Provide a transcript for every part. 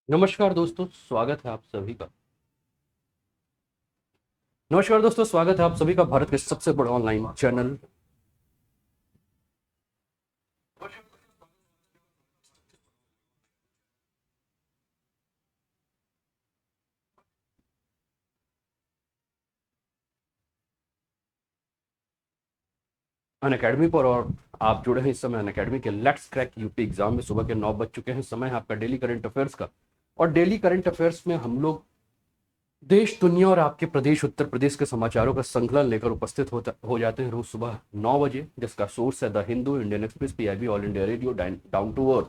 नमस्कार दोस्तों, स्वागत है आप सभी का। नमस्कार दोस्तों, स्वागत है आप सभी का भारत के सबसे बड़े ऑनलाइन चैनल अन अकेडमी पर। और आप जुड़े हैं इस समय अन अकेडमी के लेट्स क्रैक यूपी एग्जाम में। सुबह के 9 बज चुके हैं, समय है आपका डेली करंट अफेयर्स का। और डेली करंट अफेयर्स में हम लोग देश, दुनिया और आपके प्रदेश उत्तर प्रदेश के समाचारों का संकलन लेकर उपस्थित हो जाते हैं रोज सुबह 9 बजे, जिसका सोर्स है the Hindu, Indian Express, PIB, All India Radio, Down to Earth,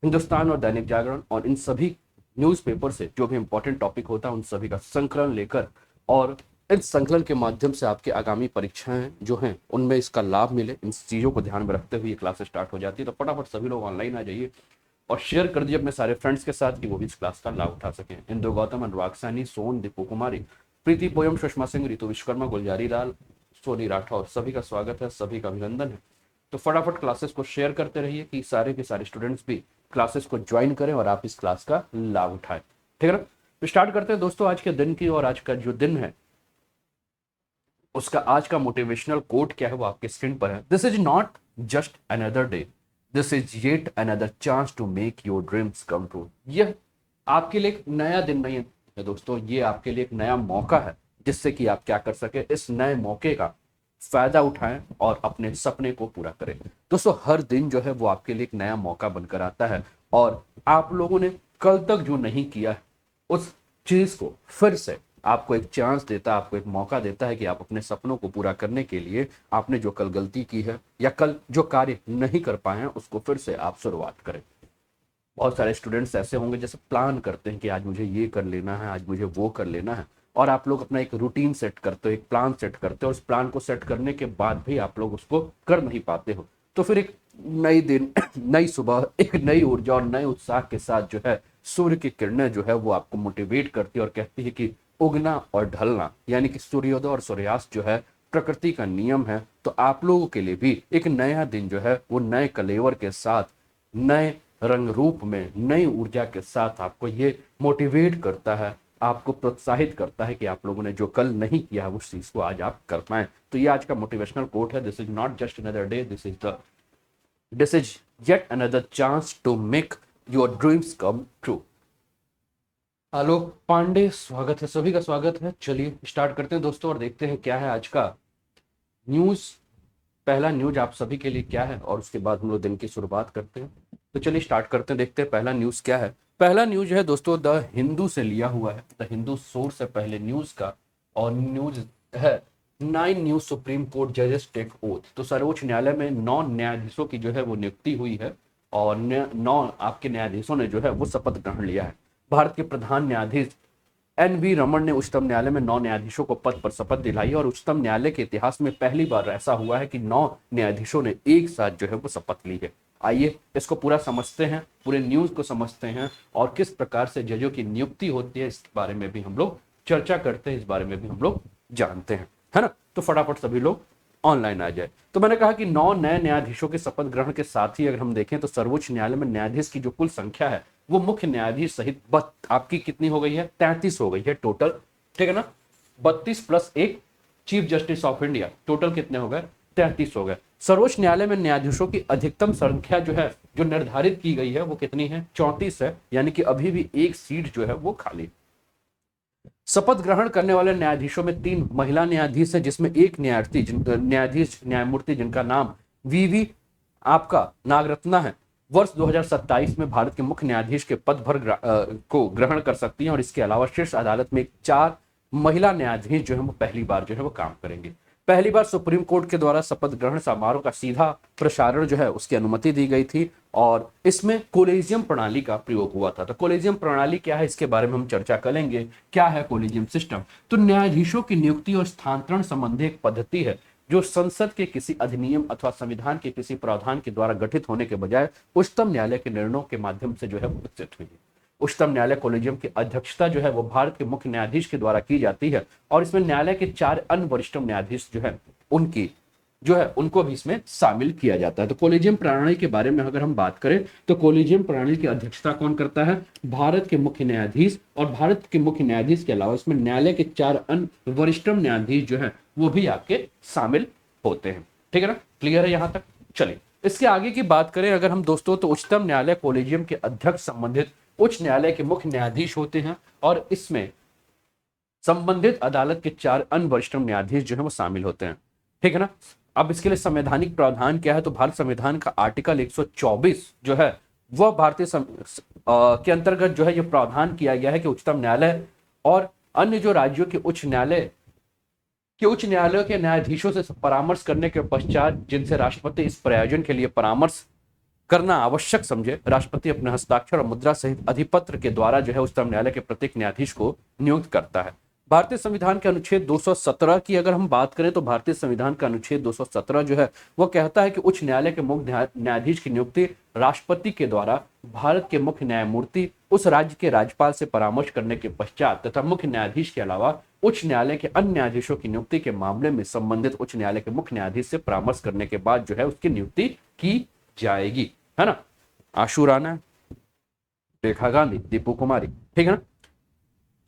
Hindustan और दैनिक जागरण। और इन सभी न्यूज़पेपर से जो भी इंपॉर्टेंट टॉपिक होता है उन सभी का संकलन लेकर, और इस संकलन के माध्यम से आपके आगामी परीक्षाएं जो हैं उनमें इसका लाभ मिले, इन चीज़ों को ध्यान में रखते हुए ये क्लास स्टार्ट हो जाती है। तो फटाफट सभी लोग ऑनलाइन आ जाइए और शेयर कर दीजिए अपने सारे फ्रेंड्स के साथ कि वो भी इस क्लास का लाभ उठा सकें। इंदु गौतम, अनुराग सैनी, सोन, दीपू कुमारी, प्रीति पोयम, सुषमा सिंह, रितु विश्वकर्मा, गुलजारी लाल, सोनी राठौर, सभी का स्वागत है, सभी का अभिनंदन है। तो फटाफट क्लासेस को शेयर करते रहिए कि सारे के सारे स्टूडेंट्स भी क्लासेस को ज्वाइन करें और आप इस क्लास का लाभ उठाएं। ठीक है ना? तो स्टार्ट करते हैं दोस्तों आज के दिन की। और आज का जो दिन है उसका आज का मोटिवेशनल कोट क्या है वो आपके स्क्रीन पर है। This is not just another day, this is yet another chance to make your dreams come true. यह आपके लिए एक नया दिन नहीं है दोस्तों, ये आपके लिए एक नया मौका है जिससे कि आप क्या कर सके, इस नए मौके का फायदा उठाएं और अपने सपने को पूरा करें। दोस्तों हर दिन जो है वो आपके लिए एक नया मौका बनकर आता है, और आप लोगों ने कल तक जो नहीं किया है उस चीज को फिर से आपको एक चांस देता है, आपको एक मौका देता है कि आप अपने सपनों को पूरा करने के लिए आपने जो कल गलती की है या कल जो कार्य नहीं कर पाए हैं उसको फिर से आप शुरुआत करें। बहुत सारे स्टूडेंट्स ऐसे होंगे जैसे प्लान करते हैं कि आज मुझे ये कर लेना है, आज मुझे वो कर लेना है, और आप लोग अपना एक रूटीन सेट करते हो, एक प्लान सेट करते हो, और उस प्लान को सेट करने के बाद भी आप लोग उसको कर नहीं पाते हो। तो फिर एक नई दिन नई सुबह, एक नई ऊर्जा और नए उत्साह के साथ जो है सूर्य की किरणें जो है वो आपको मोटिवेट करती है और कहती है कि उगना और ढलना, यानी कि सूर्योदय और सूर्यास्त जो है प्रकृति का नियम है। तो आप लोगों के लिए भी एक नया दिन जो है वो नए कलेवर के साथ, नए रंग रूप में, नई ऊर्जा के साथ आपको ये मोटिवेट करता है, आपको प्रोत्साहित करता है कि आप लोगों ने जो कल नहीं किया है उस चीज को आज आप कर पाए। तो ये आज का मोटिवेशनल कोट है। This is not just another day, this is yet another chance to make your dreams come true. Alok Pandey, स्वागत है, सभी का स्वागत है। चलिए स्टार्ट करते हैं दोस्तों और देखते हैं क्या है आज का न्यूज। पहला न्यूज आप सभी के लिए क्या है, और उसके बाद हम लोग दिन की शुरुआत करते हैं। तो चलिए स्टार्ट करते हैं, देखते हैं पहला न्यूज क्या है। पहला न्यूज है दोस्तों द हिंदू से लिया हुआ है, द हिंदू सोर्स है पहले न्यूज का। और न्यूज है 9 न्यू सुप्रीम कोर्ट जजेस टेक ओथ। तो सर्वोच्च न्यायालय में 9 न्यायाधीशों की जो है वो नियुक्ति हुई है, और 9 आपके न्यायाधीशों ने जो है वो शपथ ग्रहण लिया है। भारत के प्रधान न्यायाधीश एन.वी. रमन ने उच्चतम न्यायालय में 9 न्यायाधीशों को पद पर शपथ दिलाई, और उच्चतम न्यायालय के इतिहास में पहली बार ऐसा हुआ है कि 9 न्यायाधीशों ने एक साथ जो है वो शपथ ली है। आइए इसको पूरा समझते हैं, पूरे न्यूज को समझते हैं, और किस प्रकार से जजों की नियुक्ति होती है इस बारे में भी हम लोग चर्चा करते हैं, इस बारे में भी हम लोग जानते हैं, है ना? तो फटाफट सभी लोग ऑनलाइन आ जाए। तो मैंने कहा कि 9 नए न्यायाधीशों के शपथ ग्रहण के साथ ही अगर हम देखें तो सर्वोच्च न्यायालय में न्यायाधीश की जो कुल संख्या है वो मुख्य न्यायाधीश सहित आपकी कितनी हो गई है? 33 हो गई है टोटल। ठीक है ना? 32 प्लस एक chief justice of India, total कितने हो गए? 33 हो गए। सर्वोच्च न्यायालय में न्यायाधीशों की अधिकतम संख्या जो है, जो निर्धारित की गई है, वो कितनी है? 34 है, यानी कि अभी भी एक सीट जो है वो खाली। शपथ ग्रहण करने वाले न्यायाधीशों में 3 महिला न्यायाधीश हैं, जिसमें एक न्यायमूर्ति जिनका नाम वीवी आपका नागरत्ना है, वर्ष 2027 में भारत के मुख्य न्यायाधीश के पदभार को ग्रहण कर सकती हैं। और इसके अलावा शीर्ष अदालत में 4 महिला न्यायाधीश जो है वो पहली बार जो है वो काम करेंगे। पहली बार सुप्रीम कोर्ट के द्वारा शपथ ग्रहण समारोह का सीधा प्रसारण जो है उसकी अनुमति दी गई थी, और इसमें कोलेजियम प्रणाली का प्रयोग हुआ था। तो कोलेजियम प्रणाली क्या है इसके बारे में हम चर्चा करेंगे। क्या है कोलेजियम सिस्टम? तो न्यायाधीशों की नियुक्ति और स्थानांतरण संबंधी एक पद्धति है जो संसद के किसी अधिनियम अथवा संविधान के किसी प्रावधान के द्वारा गठित होने के बजाय उच्चतम न्यायालय के निर्णयों के माध्यम से जो है विकसित हुई है। उच्चतम न्यायालय कोलेजियम की अध्यक्षता जो है वो भारत के मुख्य न्यायाधीश के द्वारा की जाती है, और इसमें न्यायालय के 4 अन्य वरिष्ठ न्यायाधीश जो है उनकी जो है उनको भी इसमें शामिल किया जाता है। तो कोलेजियम प्रणाली के बारे में अगर हम बात करें तो कोलेजियम प्रणाली की अध्यक्षता कौन करता है? भारत के मुख्य न्यायाधीश, और भारत के मुख्य न्यायाधीश के अलावा इसमें न्यायालय के 4 अन्य वरिष्ठतम न्यायाधीश जो है वो भी आपके शामिल होते हैं। ठीक है ना, क्लियर है यहां तक? चलिए इसके आगे की बात करें अगर हम दोस्तों, तो उच्चतम न्यायालय कोलेजियम के अध्यक्ष संबंधित उच्च न्यायालय के मुख्य न्यायाधीश होते हैं, और इसमें संबंधित अदालत के 4 अन्य वरिष्ठतम न्यायाधीश जो है वो शामिल होते हैं। ठीक है ना। अब इसके लिए संवैधानिक प्रावधान क्या है? तो भारत संविधान का आर्टिकल 124 जो है वह के अंतर्गत जो है ये प्रावधान किया गया है कि उच्चतम न्यायालय और अन्य जो राज्यों के उच्च न्यायालयों के न्यायाधीशों से परामर्श करने के पश्चात जिनसे राष्ट्रपति इस प्रयोजन के लिए परामर्श करना आवश्यक समझे, राष्ट्रपति अपने हस्ताक्षर और मुद्रा सहित अधिपत्र के द्वारा जो है उच्चतम न्यायालय के प्रत्येक न्यायाधीश को नियुक्त करता है। भारतीय संविधान के अनुच्छेद 217 की अगर हम बात करें तो भारतीय संविधान का अनुच्छेद 217 जो है वह कहता है कि उच्च न्यायालय के मुख्य न्यायाधीश की नियुक्ति राष्ट्रपति के द्वारा भारत के मुख्य न्यायमूर्ति उस राज्य के राज्यपाल से परामर्श करने के पश्चात तथा मुख्य न्यायाधीश के अलावा उच्च न्यायालय के अन्य न्यायाधीशों की नियुक्ति के मामले में संबंधित उच्च न्यायालय के मुख्य न्यायाधीश से परामर्श करने के बाद जो है उसकी नियुक्ति की जाएगी, है ना। आशु राणा, रेखा गांधी, दीपू कुमारी, ठीक है ना।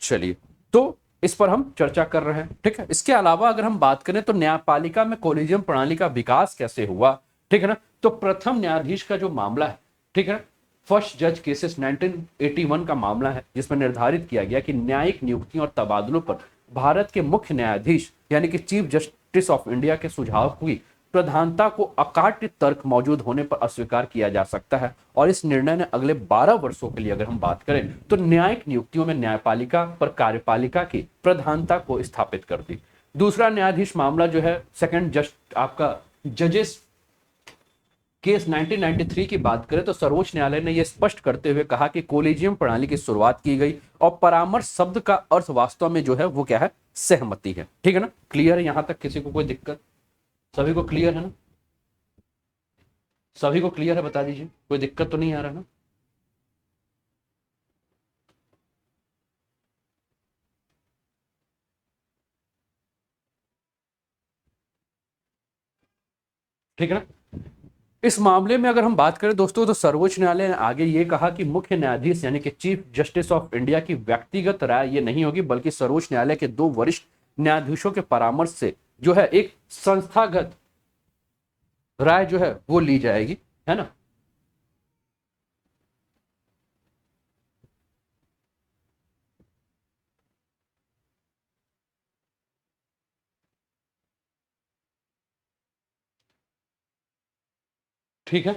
चलिए, तो इस पर हम चर्चा कर रहे हैं। ठीक है, इसके अलावा अगर हम बात करें तो न्यायपालिका में कोलेजियम प्रणाली का विकास कैसे हुआ? ठीक है ना। तो प्रथम न्यायाधीश का जो मामला है, ठीक है ना, फर्स्ट जज केसेस 1981 का मामला है, जिसमें निर्धारित किया गया कि न्यायिक नियुक्तियों और तबादलों पर भारत के मुख्य न्यायाधीश यानी कि चीफ जस्टिस ऑफ इंडिया के सुझाव की प्रधानता को अकाट्य तर्क मौजूद होने पर अस्वीकार किया जा सकता है, और इस निर्णय ने अगले 12 वर्षों के लिए अगर हम बात करें तो न्यायिक नियुक्तियों में न्यायपालिका पर कार्यपालिका की प्रधानता को स्थापित कर दी। दूसरा न्यायाधीश मामला जो है सेकंड जस्ट आपका जजेस केस 1993 की बात करें तो सर्वोच्च न्यायालय ने यह स्पष्ट करते हुए कहा कि कोलेजियम प्रणाली की शुरुआत की गई और परामर्श शब्द का अर्थ वास्तव में जो है वो क्या है? सहमति है। ठीक है ना, क्लियर है यहां तक? किसी को कोई दिक्कत? सभी को क्लियर है ना? सभी को क्लियर है? बता दीजिए, कोई दिक्कत तो नहीं आ रहा ना? ठीक है ना। इस मामले में अगर हम बात करें दोस्तों तो सर्वोच्च न्यायालय ने आगे ये कहा कि मुख्य न्यायाधीश यानी कि चीफ जस्टिस ऑफ इंडिया की व्यक्तिगत राय ये नहीं होगी, बल्कि सर्वोच्च न्यायालय के 2 वरिष्ठ न्यायाधीशों के परामर्श से जो है एक संस्थागत राय जो है वो ली जाएगी, है ना। ठीक है।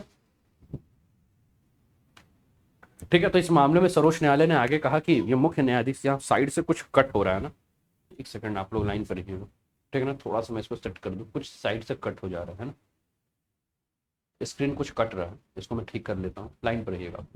ठीक है, तो इस मामले में सर्वोच्च न्यायालय ने आगे कहा कि ये मुख्य न्यायाधीश, यहाँ साइड से कुछ कट हो रहा है ना, एक सेकंड आप लोग लाइन पर रहिएगा। ठीक है ना, थोड़ा सा मैं इसको सेट कर दूं, कुछ साइड से कट हो जा रहा है ना, स्क्रीन कुछ कट रहा है, इसको मैं ठीक कर लेता हूँ, लाइन पर रहिएगा आप।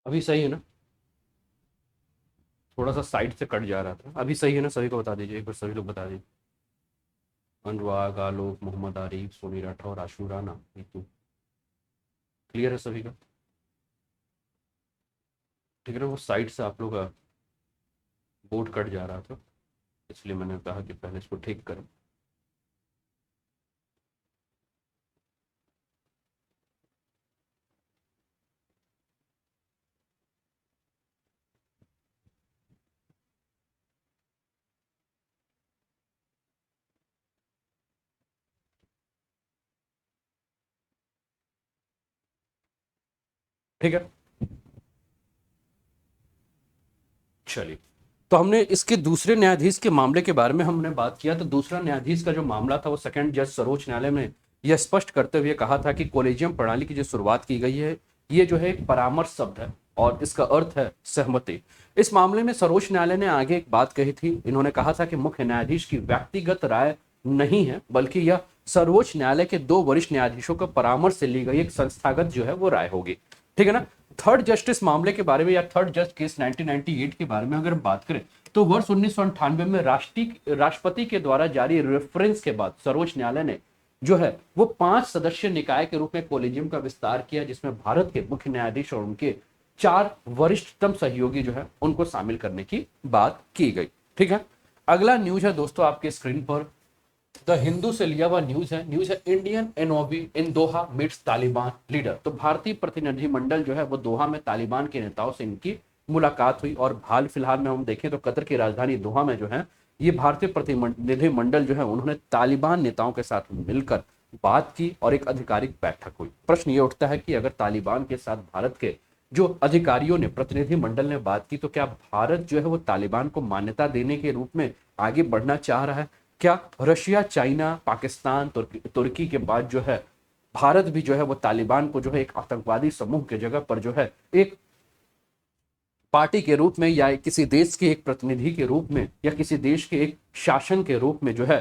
अभी सही है ना? थोड़ा सा साइड से कट जा रहा था, अभी सही है ना? सभी को बता दीजिए एक बार, सभी लोग बता दीजिए। अनुराग, आलोक, मोहम्मद आरिफ, सोनी राठौर, आशू राणा, नीतू, क्लियर है सभी का? ठीक है ना? वो साइड से आप लोग का बोर्ड कट जा रहा था, इसलिए मैंने कहा कि पहले इसको ठीक करें। ठीक है, चलिए। तो हमने इसके दूसरे न्यायाधीश के मामले के बारे में हमने बात किया। तो दूसरा न्यायाधीश का जो मामला था वो सेकंड जज सर्वोच्च न्यायालय में यह स्पष्ट करते हुए कहा था कि कोलेजियम प्रणाली की जो शुरुआत की गई है, ये जो है एक परामर्श शब्द है और इसका अर्थ है सहमति। इस मामले में सर्वोच्च न्यायालय ने आगे एक बात कही थी। इन्होंने कहा था कि मुख्य न्यायाधीश की व्यक्तिगत राय नहीं है, बल्कि यह सर्वोच्च न्यायालय के दो वरिष्ठ न्यायाधीशों के परामर्श से ली गई एक संस्थागत जो है वो राय होगी। ठीक है ना? थर्ड जस्टिस मामले के बारे में या थर्ड जस्ट केस 1998 के बारे में अगर बात करें, तो वर्ष 1998 में राष्ट्रपति के द्वारा जारी रेफरेंस के बाद सर्वोच्च न्यायालय ने जो है वो 5 सदस्य निकाय के रूप में कोलेजियम का विस्तार किया, जिसमें भारत के मुख्य न्यायाधीश और उनके 4 वरिष्ठतम सहयोगी जो है उनको शामिल करने की बात की गई। ठीक है, अगला न्यूज है दोस्तों आपके स्क्रीन पर, द हिंदू से लिया हुआ न्यूज है इंडियन एनओवी इन दोहा मीट्स तालिबान लीडर। तो भारतीय प्रतिनिधि मंडल जो है वो दोहा में तालिबान के नेताओं से इनकी मुलाकात हुई। और हाल फिलहाल में हम देखें तो कतर की राजधानी दोहा में जो है ये भारतीय प्रतिनिधि मंडल जो है उन्होंने तालिबान नेताओं के साथ मिलकर बात की और एक आधिकारिक बैठक हुई। प्रश्न ये उठता है कि अगर तालिबान के साथ भारत के जो अधिकारियों ने, प्रतिनिधि मंडल ने बात की, तो क्या भारत जो है वो तालिबान को मान्यता देने के रूप में आगे बढ़ना चाह रहा है? क्या रशिया, चाइना, पाकिस्तान, तुर्की के बाद जो है भारत भी जो है वो तालिबान को जो है एक आतंकवादी समूह के जगह पर जो है एक पार्टी के रूप में या किसी देश के एक प्रतिनिधि के रूप में या किसी देश के एक शासन के रूप में जो है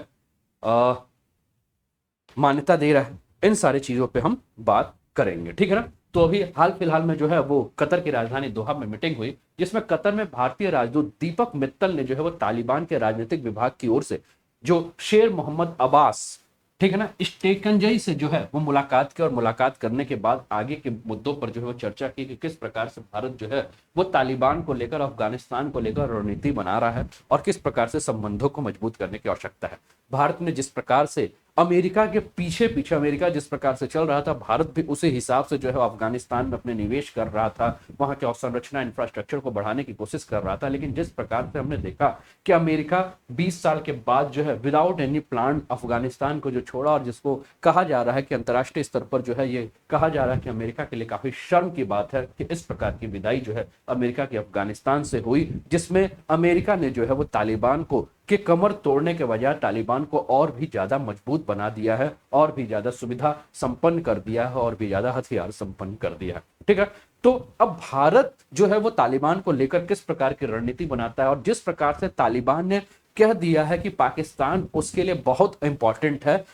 मान्यता दे रहा है? इन सारी चीजों पे हम बात करेंगे। ठीक है ना? तो अभी हाल फिलहाल में जो है वो कतर की राजधानी दोहा में मीटिंग हुई, जिसमें कतर में भारतीय राजदूत दीपक मित्तल ने जो है वो तालिबान के राजनीतिक विभाग की ओर से जो शेर मोहम्मद अब्बास, ठीक है ना, स्टेकंजई से जो है वो मुलाकात की और मुलाकात करने के बाद आगे के मुद्दों पर जो है वो चर्चा की कि किस प्रकार से भारत जो है वो तालिबान को लेकर, अफगानिस्तान को लेकर रणनीति बना रहा है और किस प्रकार से संबंधों को मजबूत करने की आवश्यकता है। भारत ने जिस प्रकार से अमेरिका के पीछे पीछे अमेरिका जिस प्रकार से चल रहा था, भारत भी उसी हिसाब से जो है अफगानिस्तान में अपने निवेश कर रहा था, वहां के अवसंरचना इंफ्रास्ट्रक्चर को बढ़ाने की कोशिश कर रहा था। लेकिन जिस प्रकार से हमने देखा कि अमेरिका 20 साल के बाद जो है विदाउट एनी प्लान अफगानिस्तान को जो छोड़ा, और जिसको कहा जा रहा है कि अंतर्राष्ट्रीय स्तर पर जो है ये कहा जा रहा है कि अमेरिका के लिए काफी शर्म की बात है कि इस प्रकार की विदाई जो है अमेरिका की अफगानिस्तान से हुई, जिसमें अमेरिका ने जो है वो तालिबान को के कमर तोड़ने के बजाय तालिबान को और भी ज्यादा मजबूत बना दिया है, और भी ज्यादा सुविधा संपन्न कर दिया है, और भी ज्यादा हथियार संपन्न कर दिया है। ठीक है, तो अब भारत जो है वो तालिबान को लेकर किस प्रकार की रणनीति बनाता है, और जिस प्रकार से तालिबान ने कह दिया है कि पाकिस्तान उसके लिए बहुत इंपॉर्टेंट है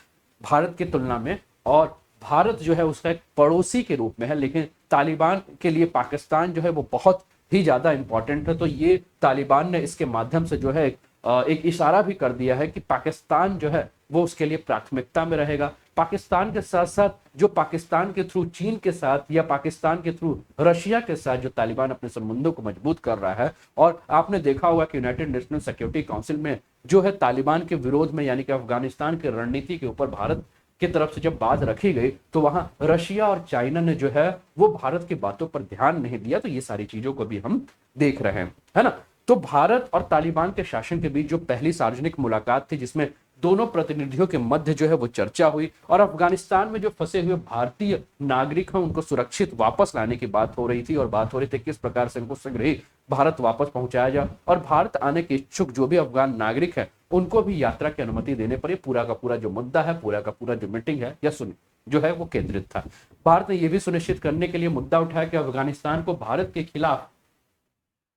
भारत की तुलना में, और भारत जो है उसका एक पड़ोसी के रूप में है, लेकिन तालिबान के लिए पाकिस्तान जो है वो बहुत ही ज्यादा इंपॉर्टेंट है। तो ये तालिबान ने इसके माध्यम से जो है एक इशारा भी कर दिया है कि पाकिस्तान जो है वो उसके लिए प्राथमिकता में रहेगा। पाकिस्तान के साथ साथ जो पाकिस्तान के थ्रू चीन के साथ या पाकिस्तान के थ्रू रशिया के साथ जो तालिबान अपने संबंधों को मजबूत कर रहा है, और आपने देखा होगा कि यूनाइटेड नेशनल सिक्योरिटी काउंसिल में जो है तालिबान के विरोध में, यानी कि अफगानिस्तान की रणनीति के ऊपर भारत की तरफ से जब बात रखी गई, तो वहां रशिया और चाइना ने जो है वो भारत की बातों पर ध्यान नहीं दिया। तो ये सारी चीजों को भी हम देख रहे हैं, है ना? तो भारत और तालिबान के शासन के बीच जो पहली सार्वजनिक मुलाकात थी, जिसमें दोनों प्रतिनिधियों के मध्य जो है वो चर्चा हुई, और अफगानिस्तान में जो फंसे हुए भारतीय नागरिक हैं उनको सुरक्षित वापस लाने की बात हो रही थी, और बात हो रही थी किस प्रकार से उनको शीघ्र ही भारत वापस पहुंचाया जाए, और भारत आने के इच्छुक जो भी अफगान नागरिक है उनको भी यात्रा की अनुमति देने पर ये पूरा का पूरा जो मुद्दा है, पूरा का पूरा जो मीटिंग है या सुन जो है वो केंद्रित था। भारत ने यह भी सुनिश्चित करने के लिए मुद्दा उठाया कि अफगानिस्तान को भारत के खिलाफ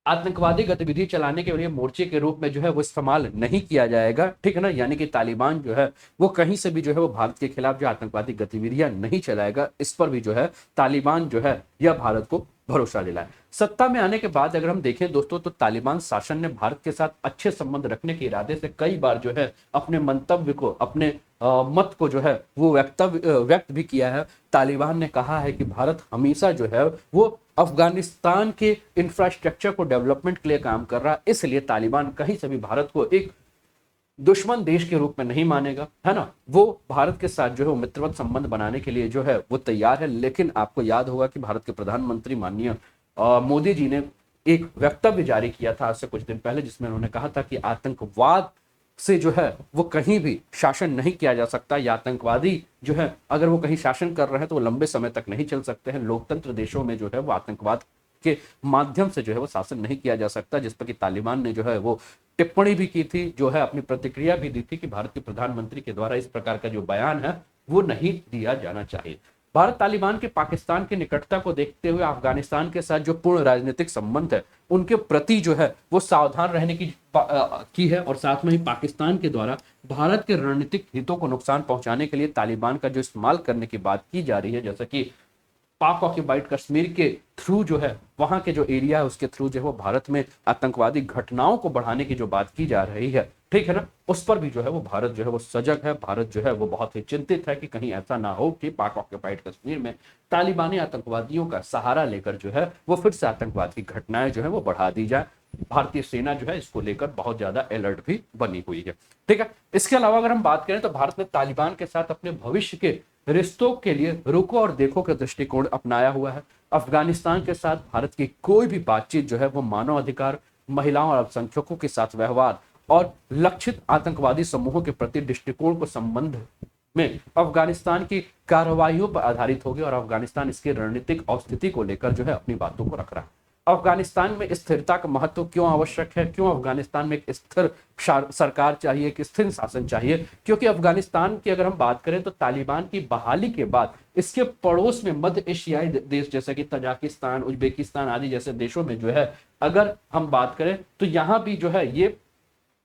आतंकवादी गतिविधि चलाने के लिए मोर्चे के रूप में जो है वो इस्तेमाल नहीं किया जाएगा, ठीक है ना। यानी कि तालिबान जो है वो कहीं से भी जो है वो भारत के खिलाफ जो आतंकवादी गतिविधियां नहीं चलाएगा, इस पर भी जो है तालिबान जो है यह भारत को भरोसा दिलाए। सत्ता में आने के बाद अगर हम देखें दोस्तों, तो तालिबान शासन ने भारत के साथ अच्छे संबंध रखने के इरादे से कई बार जो है अपने मंतव्य को, अपने मत को जो है वो व्यक्त भी किया है। तालिबान ने कहा है कि भारत हमेशा जो है वो अफगानिस्तान के इंफ्रास्ट्रक्चर को डेवलपमेंट के लिए काम कर रहा है, इसलिए तालिबान कहीं से भी भारत को एक दुश्मन देश के रूप में नहीं मानेगा, है ना। वो भारत के साथ जो है वो मित्रवत संबंध बनाने के लिए जो है वो तैयार है। लेकिन आपको याद होगा कि भारत के प्रधानमंत्री माननीय मोदी जी ने एक वक्तव्य जारी किया था आज से कुछ दिन पहले, जिसमें उन्होंने कहा था कि आतंकवाद से जो है वो कहीं भी शासन नहीं किया जा सकता, या आतंकवादी जो है अगर वो कहीं शासन कर रहे हैं तो वो लंबे समय तक नहीं चल सकते हैं। लोकतंत्र देशों में जो है वो आतंकवाद के माध्यम से जो है वो शासन नहीं किया जा सकता, जिस पर कि तालिबान ने जो है वो टिप्पणी भी की थी, जो है अपनी प्रतिक्रिया भी दी थी कि भारत के प्रधानमंत्री के द्वारा इस प्रकार का जो बयान है वो नहीं दिया जाना चाहिए। भारत तालिबान के पाकिस्तान की निकटता को देखते हुए अफगानिस्तान के साथ जो पूर्ण राजनीतिक संबंध है उनके प्रति जो है वो सावधान रहने की है, और साथ में ही पाकिस्तान के द्वारा भारत के रणनीतिक हितों को नुकसान पहुंचाने के लिए तालिबान का जो इस्तेमाल करने की बात की जा रही है, जैसा कि पाक ऑक्यूपाइड कश्मीर के थ्रू जो है वहां के जो एरिया है उसके थ्रू जो है वो भारत में आतंकवादी घटनाओं को बढ़ाने की जो बात की जा रही है, ठीक है ना, उस पर भी जो है वो भारत जो है वो सजग है। भारत जो है वो बहुत ही चिंतित है कि कहीं ऐसा ना हो कि पाक ऑक्यूपाइड कश्मीर में तालिबानी आतंकवादियों का सहारा लेकर जो है वो फिर से आतंकवाद की घटनाएं जो है वो बढ़ा दी जाए। भारतीय सेना जो है इसको लेकर बहुत ज्यादा अलर्ट भी बनी हुई है, ठीक है। इसके अलावा अगर हम बात करें तो भारत ने तालिबान के साथ अपने भविष्य के रिश्तों के लिए रुको और देखो के दृष्टिकोण अपनाया हुआ है। अफगानिस्तान के साथ भारत की कोई भी बातचीत जो है वो मानव अधिकार, महिलाओं और अल्पसंख्यकों के साथ व्यवहार और लक्षित आतंकवादी समूहों के प्रति दृष्टिकोण को संबंध में अफगानिस्तान की कार्रवाइयों पर आधारित होगी, और अफगानिस्तान इसकी रणनीतिक औस्थिति को लेकर जो है अपनी बातों को रख रहा है। अफगानिस्तान में स्थिरता का महत्व क्यों आवश्यक है, क्यों अफगानिस्तान में एक स्थिर सरकार चाहिए, एक स्थिर शासन चाहिए, क्योंकि अफगानिस्तान की अगर हम बात करें तो तालिबान की बहाली के बाद इसके पड़ोस में मध्य एशियाई देश जैसे कि तजाकिस्तान, उज्बेकिस्तान आदि जैसे देशों में जो है अगर हम बात करें तो यहां भी जो है ये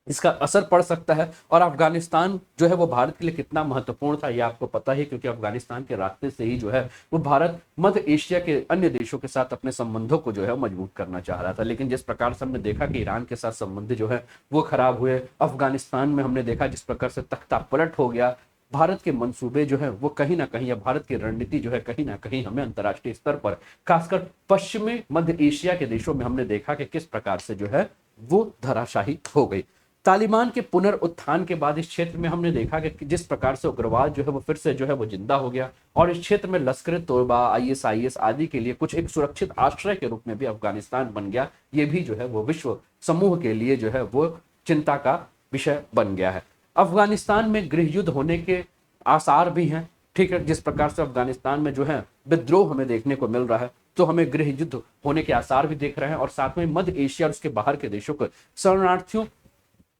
इसका असर पड़ सकता है। और अफगानिस्तान जो है वो भारत के लिए कितना महत्वपूर्ण था ये आपको पता ही, क्योंकि अफगानिस्तान के रास्ते से ही जो है वो भारत मध्य एशिया के अन्य देशों के साथ अपने संबंधों को जो है मजबूत करना चाह रहा था। लेकिन जिस प्रकार से हमने देखा कि ईरान के साथ संबंध जो है वो खराब हुए, अफगानिस्तान में हमने देखा जिस प्रकार से तख्ता पलट हो गया, भारत के मंसूबे जो है वो कहीं ना कहीं, या भारत की रणनीति जो है कहीं ना कहीं हमें अंतर्राष्ट्रीय स्तर पर खासकर पश्चिमी मध्य एशिया के देशों में हमने देखा कि किस प्रकार से जो है वो धराशाही हो गई। तालिबान के पुनरुत्थान के बाद इस क्षेत्र में हमने देखा कि जिस प्रकार से उग्रवाद जो है वो फिर से जो है वो जिंदा हो गया, और इस क्षेत्र में लश्कर तोयबा, आईएसआईएस आदि के लिए कुछ एक सुरक्षित आश्रय के रूप में भी अफगानिस्तान बन गया। ये भी जो है वो विश्व समूह के लिए जो है वो चिंता का विषय बन गया है। अफगानिस्तान में गृह युद्ध होने के आसार भी हैं, ठीक है। जिस प्रकार से अफगानिस्तान में जो है विद्रोह हमें देखने को मिल रहा है, तो हमें गृह युद्ध होने के आसार भी देख रहे हैं, और साथ में मध्य एशिया और उसके बाहर के देशों को शरणार्थियों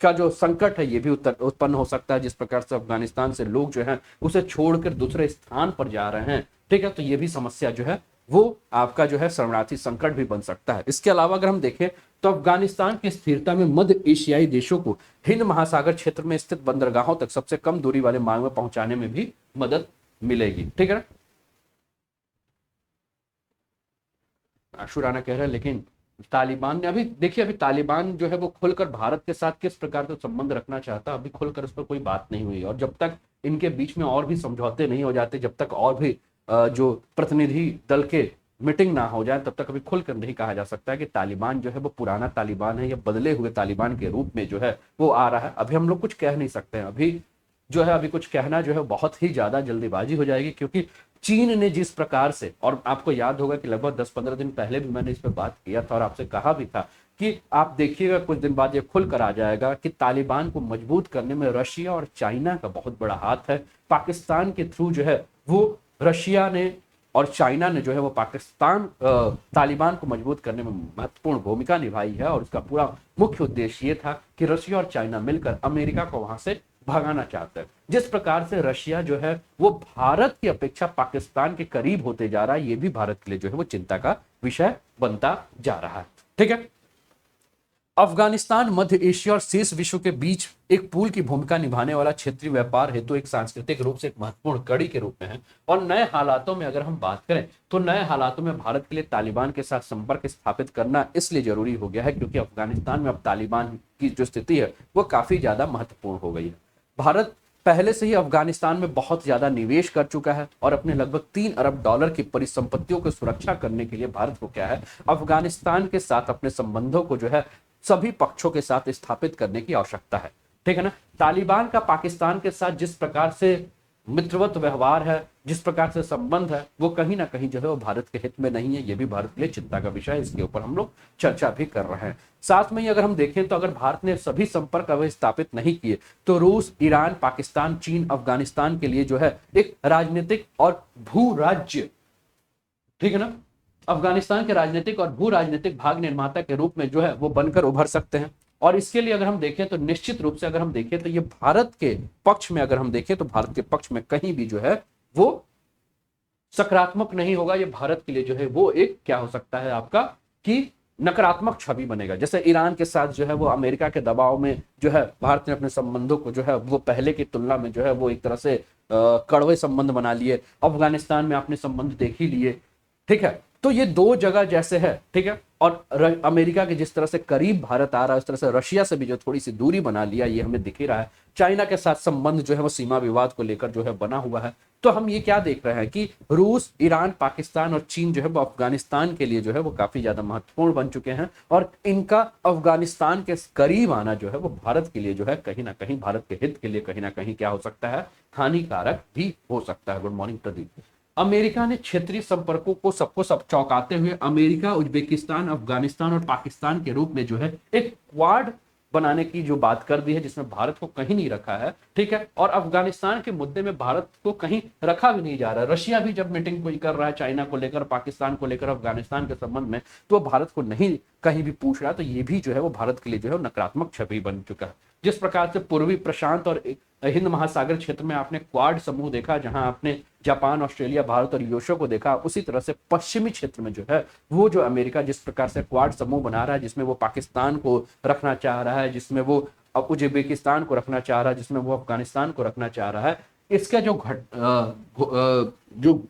का जो संकट है ये भी उत्पन्न हो सकता है। जिस प्रकार से अफगानिस्तान से लोग जो हैं उसे छोड़कर दूसरे स्थान पर जा रहे हैं, ठीक है, तो ये भी समस्या जो है वो आपका जो है शरणार्थी संकट भी बन सकता है। इसके अलावा अगर हम देखें तो अफगानिस्तान की स्थिरता में मध्य एशियाई देशों को हिंद महासागर क्षेत्र में स्थित बंदरगाहों तक सबसे कम दूरी वाले मार्ग में पहुंचाने में भी मदद मिलेगी, ठीक है ना। आशुराना कह रहे हैं लेकिन तालिबान ने अभी देखिए, अभी तालिबान जो है वो खुलकर भारत के साथ किस प्रकार का संबंध रखना चाहता, अभी खुलकर उस पर कोई बात नहीं हुई। और जब तक इनके बीच में और भी समझौते नहीं हो जाते, जब तक और भी जो प्रतिनिधि दल के मीटिंग ना हो जाए, तब तक अभी खुलकर नहीं कहा जा सकता है कि तालिबान जो है वो पुराना तालिबान है या बदले हुए तालिबान के रूप में जो है वो आ रहा है। अभी हम लोग कुछ कह नहीं सकते हैं, अभी जो है अभी कुछ कहना जो है बहुत ही ज्यादा जल्दीबाजी हो जाएगी, क्योंकि चीन ने जिस प्रकार से, और आपको याद होगा कि लगभग 10-15 दिन पहले भी मैंने इस पर बात किया था और आपसे कहा भी था कि आप देखिएगा कुछ दिन बाद ये खुल कर आ जाएगा कि तालिबान को मजबूत करने में रशिया और चाइना का बहुत बड़ा हाथ है। पाकिस्तान के थ्रू जो है वो रशिया ने और चाइना ने जो है वो पाकिस्तान तालिबान को मजबूत करने में महत्वपूर्ण भूमिका निभाई है, और उसका पूरा मुख्य उद्देश्य ये था कि रशिया और चाइना मिलकर अमेरिका को वहां से भगाना चाहता है। जिस प्रकार से रशिया जो है वो भारत की अपेक्षा पाकिस्तान के करीब होते जा रहा है, ये भी भारत के लिए जो है वो चिंता का विषय बनता जा रहा है, ठीक है। अफगानिस्तान मध्य एशिया और शेष विश्व के बीच एक पुल की भूमिका निभाने वाला क्षेत्रीय व्यापार हेतु एक सांस्कृतिक रूप से एक महत्वपूर्ण कड़ी के रूप में है। और नए हालातों में अगर हम बात करें तो नए हालातों में भारत के लिए तालिबान के साथ संपर्क स्थापित करना इसलिए जरूरी हो गया है क्योंकि अफगानिस्तान में अब तालिबान की जो स्थिति है वो काफी ज्यादा महत्वपूर्ण हो गई है। भारत पहले से ही अफगानिस्तान में बहुत ज्यादा निवेश कर चुका है और अपने लगभग $3 अरब की परिसंपत्तियों की सुरक्षा करने के लिए भारत को क्या है, अफगानिस्तान के साथ अपने संबंधों को जो है सभी पक्षों के साथ स्थापित करने की आवश्यकता है। ठीक है ना। तालिबान का पाकिस्तान के साथ जिस प्रकार से मित्रवत व्यवहार है, जिस प्रकार से संबंध है, वो कहीं ना कहीं जो है वो भारत के हित में नहीं है। ये भी भारत के लिए चिंता का विषय है, इसके ऊपर हम लोग चर्चा भी कर रहे हैं। साथ में ही अगर हम देखें तो अगर भारत ने सभी संपर्क अभी स्थापित नहीं किए तो रूस, ईरान, पाकिस्तान, चीन अफगानिस्तान के लिए जो है एक राजनीतिक और भू राज्य, ठीक है ना, अफगानिस्तान के राजनीतिक और भू राजनीतिक भाग निर्माता के रूप में जो है वो बनकर उभर सकते हैं। और इसके लिए अगर हम देखें तो निश्चित रूप से अगर हम देखें तो ये भारत के पक्ष में, अगर हम देखें तो भारत के पक्ष में कहीं भी जो है वो सकारात्मक नहीं होगा। ये भारत के लिए जो है वो एक क्या हो सकता है आपका कि नकारात्मक छवि बनेगा। जैसे ईरान के साथ जो है वो अमेरिका के दबाव में जो है भारत ने अपने संबंधों को जो है वो पहले की तुलना में जो है वो एक तरह से कड़वे संबंध बना लिए। अफगानिस्तान में आपने संबंध देख ही लिए, ठीक है। तो ये दो जगह जैसे है, ठीक है। और अमेरिका के जिस तरह से करीब भारत आ रहा है उस तरह से रशिया से भी जो थोड़ी सी दूरी बना लिया, ये हमें दिख ही रहा है। चाइना के साथ संबंध जो है वो सीमा विवाद को लेकर जो है बना हुआ है। तो हम ये क्या देख रहे हैं कि रूस, ईरान, पाकिस्तान और चीन जो है वो अफगानिस्तान के लिए जो है वो काफी ज्यादा महत्वपूर्ण बन चुके हैं। और इनका अफगानिस्तान के करीब आना जो है वो भारत के लिए जो है कहीं ना कहीं, भारत के हित के लिए कहीं ना कहीं क्या हो सकता है, हानिकारक भी हो सकता है। Good morning Pradeep. अमेरिका ने क्षेत्रीय संपर्कों को सबको सब चौंकाते हुए अमेरिका, उज्बेकिस्तान, अफगानिस्तान और पाकिस्तान के रूप में जो है एक क्वाड बनाने की जो बात कर दी है, जिसमें भारत को कहीं नहीं रखा है, ठीक है। और अफगानिस्तान के मुद्दे में भारत को कहीं रखा भी नहीं जा रहा है। रशिया भी जब मीटिंग कोई कर रहा है चाइना को लेकर, पाकिस्तान को लेकर, अफगानिस्तान के संबंध में, तो भारत को नहीं कहीं भी पूछ रहा है। तो ये भी जो है वो भारत के लिए जो है नकारात्मक छवि बन चुका है। जिस प्रकार से पूर्वी प्रशांत और हिंद महासागर क्षेत्र में आपने क्वाड समूह देखा, जहां आपने जापान, ऑस्ट्रेलिया, भारत और यूएसए को देखा, उसी तरह से पश्चिमी क्षेत्र में जो है वो जो अमेरिका जिस प्रकार से क्वाड समूह बना रहा है, जिसमें वो पाकिस्तान को रखना चाह रहा है, जिसमें वो उज्बेकिस्तान को रखना चाह रहा है, जिसमें वो अफगानिस्तान को रखना चाह रहा है, इसका जो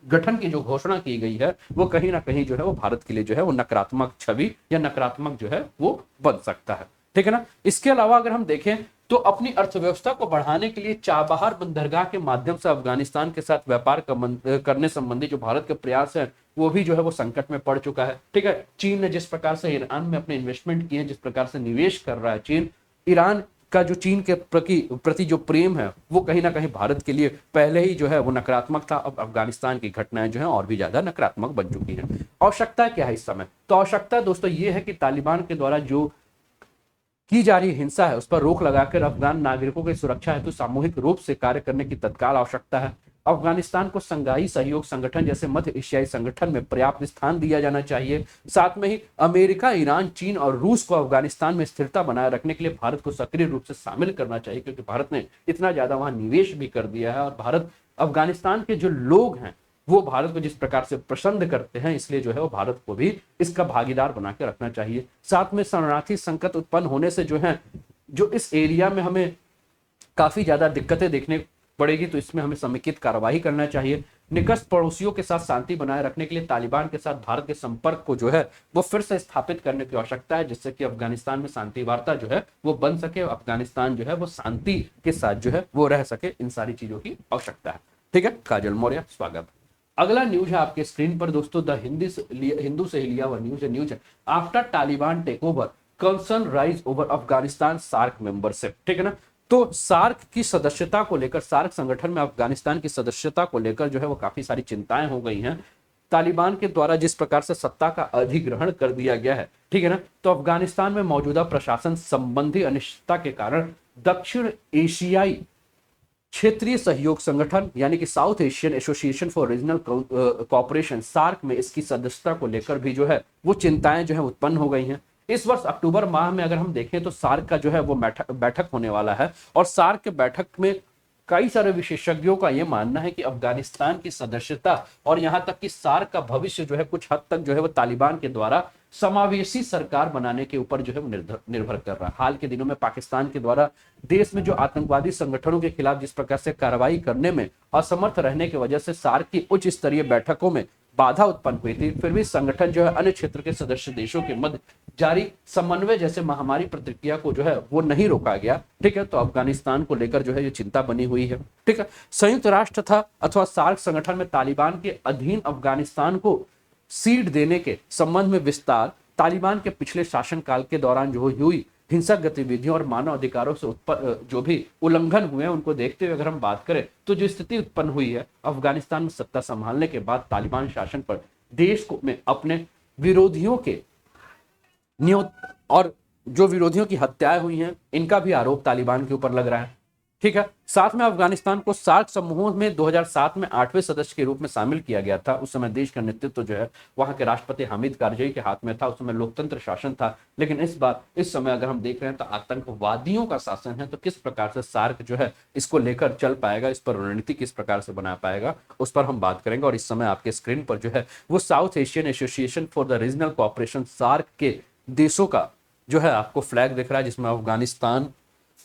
गठन की जो घोषणा की गई है वो कहीं ना कहीं जो है वो भारत के लिए जो है वो नकारात्मक छवि या नकारात्मक जो है वो बन सकता है, ठीक है ना। इसके अलावा अगर हम देखें तो अपनी अर्थव्यवस्था को बढ़ाने के लिए चाबहार बंदरगाह के माध्यम से अफगानिस्तान के साथ व्यापार करने संबंधी जो भारत के प्रयास है वो भी जो है वो संकट में पड़ चुका है, ठीक है। चीन ने जिस प्रकार से ईरान में अपने इन्वेस्टमेंट किए हैं, जिस प्रकार से निवेश कर रहा है चीन, ईरान का जो चीन के प्रति जो प्रेम है वो कहीं ना कहीं भारत के लिए पहले ही जो है वो नकारात्मक था। अब अफगानिस्तान की घटनाएं जो है और भी ज्यादा नकारात्मक बन चुकी हैं। आवश्यकता क्या है इस समय? तो आवश्यकता दोस्तों ये है कि तालिबान के द्वारा जो की जा रही हिंसा है उस पर रोक लगाकर अफगान नागरिकों की सुरक्षा हेतु सामूहिक रूप से कार्य करने की तत्काल आवश्यकता है। अफगानिस्तान को संघाई सहयोग संगठन जैसे मध्य एशियाई संगठन में पर्याप्त स्थान दिया जाना चाहिए। साथ में ही अमेरिका, ईरान, चीन और रूस को अफगानिस्तान में स्थिरता बनाए रखने के लिए भारत को सक्रिय रूप से शामिल करना चाहिए, क्योंकि भारत ने इतना ज्यादा वहां निवेश भी कर दिया है और भारत, अफगानिस्तान के जो लोग हैं वो भारत को जिस प्रकार से पसंद करते हैं, इसलिए जो है वो भारत को भी इसका भागीदार बना के रखना चाहिए। साथ में शरणार्थी संकट उत्पन्न होने से जो है, जो इस एरिया में हमें काफी ज्यादा दिक्कतें देखने पड़ेगी, तो इसमें हमें समेकित कार्रवाई करना चाहिए। निकट पड़ोसियों के साथ शांति बनाए रखने के लिए तालिबान के साथ भारत के संपर्क को जो है वो फिर से स्थापित करने की आवश्यकता है, जिससे कि अफगानिस्तान में शांति वार्ता जो है वो बन सके, अफगानिस्तान जो है वो शांति के साथ जो है वो रह सके। इन सारी चीजों की आवश्यकता है, ठीक है। काजल मौर्य, स्वागत। अगला न्यूज है आपके स्क्रीन पर दोस्तों, द हिंदू से लिया हुआ न्यूज है। After Taliban take over, concern rise over Afghanistan SAARC membership, ठीक है ना। तो सार्क की सदस्यता को लेकर, सार्क संगठन में अफगानिस्तान की सदस्यता को लेकर जो है वो काफी सारी चिंताएं हो गई हैं। तालिबान के द्वारा जिस प्रकार से सत्ता का अधिग्रहण कर दिया गया है, ठीक है ना, तो अफगानिस्तान में मौजूदा प्रशासन संबंधी अनिश्चितता के कारण दक्षिण एशियाई क्षेत्रीय सहयोग संगठन यानी कि South Asian Association for Regional Cooperation, SAARC में इसकी सदस्यता को लेकर भी जो है वो चिंताएं जो है उत्पन्न हो गई हैं। इस वर्ष अक्टूबर माह में अगर हम देखें तो सार्क का जो है वो बैठक होने वाला है, और सार्क के बैठक में कई सारे विशेषज्ञों का यह मानना है कि अफगानिस्तान की सदस्यता और यहां तक कि सार्क का भविष्य जो है कुछ हद तक जो है वो तालिबान के द्वारा समावेशी सरकार बनाने के ऊपर जो है वो निर्भर कर रहा है। हाल के दिनों में पाकिस्तान के द्वारा देश में जो आतंकवादी संगठनों के खिलाफ जिस प्रकार से कार्रवाई करने में असमर्थ रहने की वजह से सार्क की उच्च स्तरीय बैठकों में बाधा उत्पन्न हुई थी, फिर भी संगठन जो है अन्य क्षेत्र के सदस्य देशों के मध्य जारी समन्वय जैसे महामारी प्रतिक्रिया को जो है वो नहीं रोका गया। ठीक है, तो अफगानिस्तान को लेकर जो है ये चिंता बनी हुई है। ठीक है, संयुक्त राष्ट्र था अथवा सार्क संगठन में तालिबान के अधीन अफगानिस्तान को सीट देने के संबंध में विस्तार, तालिबान के पिछले शासनकाल के दौरान जो हुई हिंसक गतिविधियों और मानव अधिकारों से जो भी उल्लंघन हुए हैं उनको देखते हुए अगर हम बात करें तो जो स्थिति उत्पन्न हुई है अफगानिस्तान में सत्ता संभालने के बाद तालिबान शासन पर देश को में अपने विरोधियों के और जो विरोधियों की हत्याएं हुई हैं इनका भी आरोप तालिबान के ऊपर लग रहा है। ठीक है, साथ में अफगानिस्तान को सार्क समूह में 2007 में 8वें सदस्य के रूप में शामिल किया गया था। उस समय देश का नेतृत्व जो है वहां के राष्ट्रपति हामिद कारजाई के हाथ में था। उस समय लोकतंत्र शासन था, लेकिन इस समय अगर हम देख रहे हैं तो आतंकवादियों का शासन है। तो किस प्रकार से सार्क जो है इसको लेकर चल पाएगा, इस पर रणनीति किस प्रकार से बना पाएगा, उस पर हम बात करेंगे। और इस समय आपके स्क्रीन पर जो है वो South Asian Association for the Regional Cooperation SAARC के देशों का जो है आपको फ्लैग दिख रहा है, जिसमें अफगानिस्तान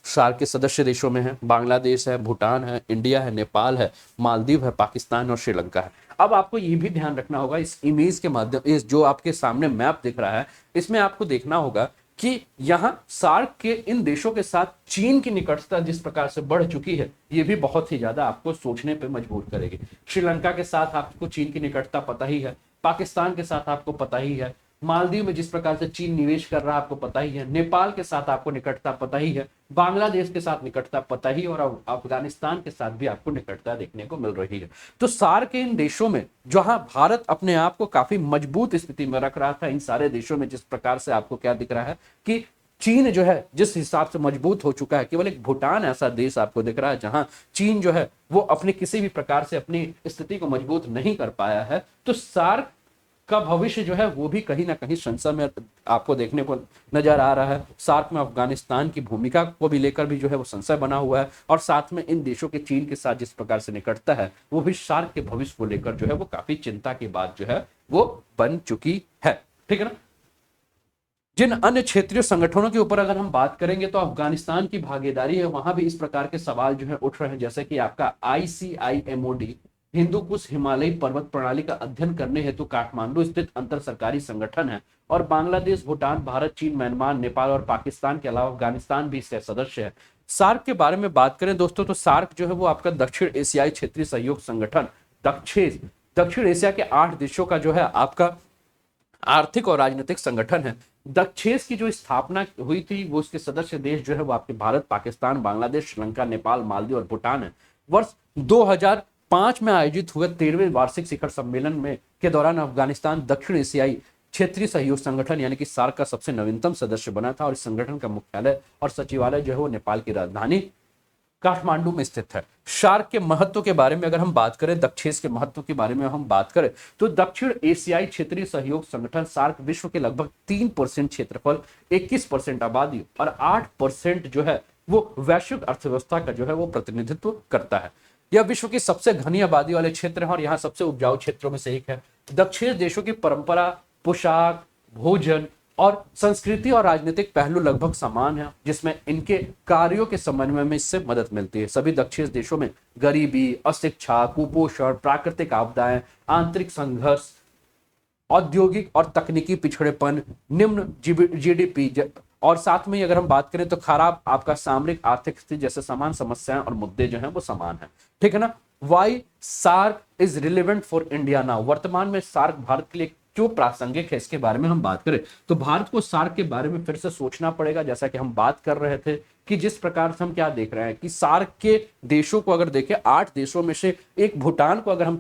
सार्क के सदस्य देशों में है, बांग्लादेश है, भूटान है, इंडिया है, नेपाल है, मालदीव है, पाकिस्तान और श्रीलंका है। अब आपको ये भी ध्यान रखना होगा इस इमेज के माध्यम, इस जो आपके सामने मैप दिख रहा है इसमें आपको देखना होगा कि यहाँ सार्क के इन देशों के साथ चीन की निकटता जिस प्रकार से बढ़ चुकी है ये भी बहुत ही ज्यादा आपको सोचने पे मजबूर करेगी। श्रीलंका के साथ आपको चीन की निकटता पता ही है, पाकिस्तान के साथ आपको पता ही है, मालदीव में जिस प्रकार से चीन निवेश कर रहा है आपको पता ही है, नेपाल के साथ आपको निकटता पता ही है, बांग्लादेश के साथ निकटता पता ही, और अफगानिस्तान के साथ भी आपको निकटता देखने को मिल रही है। तो सार्क के इन देशों में जहां भारत अपने आप को काफी मजबूत स्थिति में रख रहा था, इन सारे देशों में जिस प्रकार से आपको क्या दिख रहा है कि चीन जो है जिस हिसाब से मजबूत हो चुका है, केवल एक भूटान ऐसा देश आपको दिख रहा है जहां चीन जो है वो अपने किसी भी प्रकार से अपनी स्थिति को मजबूत नहीं कर पाया है। तो सार्क का भविष्य जो है वो भी कहीं ना कहीं संशय में आपको देखने को नजर आ रहा है। सार्क में अफगानिस्तान की भूमिका को भी लेकर भी जो है वो संशय बना हुआ है, और साथ में इन देशों के चीन के साथ जिस प्रकार से निकटता है वो भी सार्क के भविष्य को लेकर जो है वो काफी चिंता की बात जो है वो बन चुकी है। ठीक है ना। जिन अन्य क्षेत्रीय संगठनों के ऊपर अगर हम बात करेंगे तो अफगानिस्तान की भागीदारी है, वहां भी इस प्रकार के सवाल जो है उठ रहे हैं, जैसे कि आपका ICIMOD हिंदू कुश हिमालयी पर्वत प्रणाली का अध्ययन करने हेतु काठमांडू स्थित अंतर सरकारी संगठन है, और बांग्लादेश, भूटान, भारत, चीन, म्यांमार, नेपाल और पाकिस्तान के अलावा अफगानिस्तान भी इसके सदस्य है। सार्क के बारे में बात करें दोस्तों तो सार्क जो है वो आपका दक्षिण एशियाई क्षेत्रीय सहयोग संगठन दक्षिण एशिया के 8 देशों का जो है आपका आर्थिक और राजनीतिक संगठन है। दक्षेस की जो स्थापना हुई थी वो उसके सदस्य देश जो है वो आपके भारत, पाकिस्तान, बांग्लादेश, श्रीलंका, नेपाल, मालदीव और भूटान है। वर्ष 2005 में आयोजित हुए 13वें वार्षिक शिखर सम्मेलन में के दौरान अफगानिस्तान दक्षिण एशियाई क्षेत्रीय सहयोग संगठन यानी कि सार्क का सबसे नवीनतम सदस्य बना था, और इस संगठन का मुख्यालय और सचिवालय जो है वो नेपाल की राजधानी काठमांडू में स्थित है। सार्क के महत्व के बारे में अगर हम बात करें, दक्षेस के महत्व के बारे में हम बात करें तो दक्षिण एशियाई क्षेत्रीय सहयोग संगठन सार्क विश्व के लगभग 3% क्षेत्रफल, 21% आबादी और 8% जो है वो वैश्विक अर्थव्यवस्था का जो है वो प्रतिनिधित्व करता है। यह विश्व की सबसे घनी आबादी वाले क्षेत्र है और यहाँ सबसे उपजाऊ क्षेत्रों में से एक है। दक्षिण देशों की परंपरा, पोशाक, भोजन और संस्कृति और राजनीतिक पहलू लगभग समान है, जिसमें इनके कार्यों के समन्वय में इससे मदद मिलती है। सभी दक्षिण देशों में गरीबी, अशिक्षा, कुपोषण, प्राकृतिक आपदाएं, आंतरिक संघर्ष, औद्योगिक और तकनीकी पिछड़ेपन, निम्न GDP और साथ में अगर हम बात करें तो खराब आपका सामरिक आर्थिक स्थिति जैसे समान समस्याएं और मुद्दे जो हैं वो समान हैं। ठीक है ना। Why SAARC is relevant for India now, वर्तमान में सार्क भारत के लिए क्यों प्रासंगिक है, इसके बारे में हम बात करें तो भारत को सार्क के बारे में फिर से सोचना पड़ेगा। जैसा कि हम बात कर रहे थे कि जिस प्रकार से हम क्या देख रहे हैं कि सार्क के देशों को अगर देखें, 8 देशों में से एक भूटान को अगर हम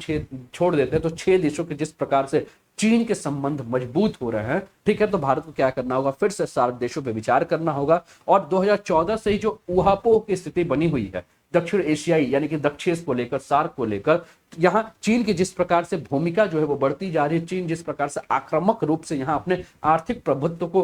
छोड़ देते हैं तो 6 देशों के जिस प्रकार से चीन के संबंध मजबूत हो रहे हैं। ठीक है, तो भारत को क्या करना होगा, फिर से सार्क देशों पर विचार करना होगा। और 2014 से ही जो ऊहापोह की स्थिति बनी हुई है दक्षिण एशियाई यानी कि दक्षेस को लेकर, सार्क को लेकर, यहाँ चीन की जिस प्रकार से भूमिका जो है वो बढ़ती जा रही है, चीन जिस प्रकार से आक्रामक रूप से यहाँ अपने आर्थिक प्रभुत्व को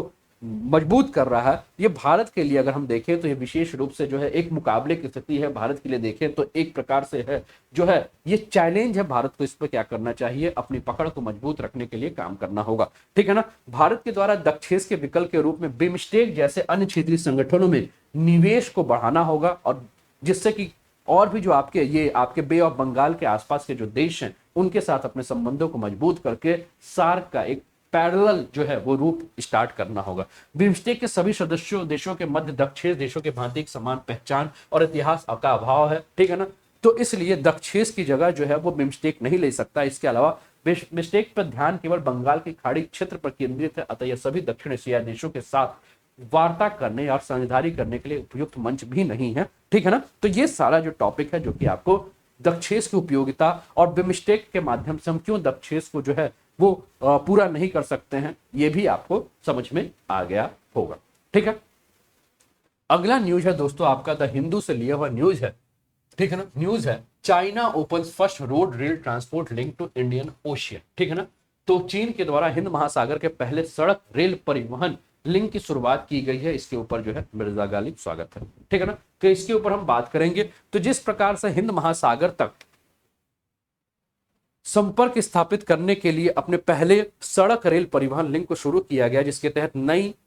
मजबूत कर रहा है। ये भारत के लिए अगर हम देखें तो ये विशेष रूप से जो है एक मुकाबले की स्थिति है। भारत के लिए देखें तो एक प्रकार से है जो है ये चैलेंज है भारत को। इस पर क्या करना चाहिए, अपनी पकड़ को मजबूत रखने के लिए काम करना होगा, ठीक है ना। भारत के द्वारा दक्षेस के विकल्प के रूप में बिमस्टेक जैसे अन्य क्षेत्रीय संगठनों में निवेश को बढ़ाना होगा, और जिससे कि और भी जो आपके बे ऑफ बंगाल के आसपास के जो देश हैं उनके साथ अपने संबंधों को मजबूत करके सार्क का एक पैरेलल जो है वो रूप स्टार्ट करना होगा। बिम्स्टेक के सभी सदस्यों देशों के मध्य दक्षेस देशों के भांति एक समान पहचान और इतिहास का अभाव है, ठीक है ना। तो इसलिए दक्षेस की जगह जो है वो बिम्स्टेक नहीं ले सकता। इसके अलावा बिम्स्टेक पर ध्यान केवल बंगाल की खाड़ी क्षेत्र पर केंद्रित है, अतः यह सभी दक्षिण एशियाई देशों के साथ वार्ता करने और साझेदारी करने के लिए उपयुक्त मंच भी नहीं है, ठीक है ना। तो ये सारा जो टॉपिक है जो कि आपको दक्षेस की उपयोगिता और बिम्स्टेक के माध्यम से हम क्यों दक्षेस को जो है वो पूरा नहीं कर सकते हैं, ये भी आपको समझ में आ गया होगा, ठीक है। अगला न्यूज है दोस्तों आपका द हिंदू से लिया हुआ न्यूज है, ठीक है ना। न्यूज है China opens first road rail transport link to Indian Ocean, ठीक है ना। तो चीन के द्वारा हिंद महासागर के पहले सड़क रेल परिवहन लिंक की शुरुआत की गई है। इसके ऊपर जो है मिर्जा गालिब स्वागत है, ठीक है ना। तो इसके ऊपर हम बात करेंगे। तो जिस प्रकार से हिंद महासागर तक संपर्क स्थापित करने के लिए अपने पहले सड़क रेल परिवहन लिंक को शुरू किया गया, जिसके तहत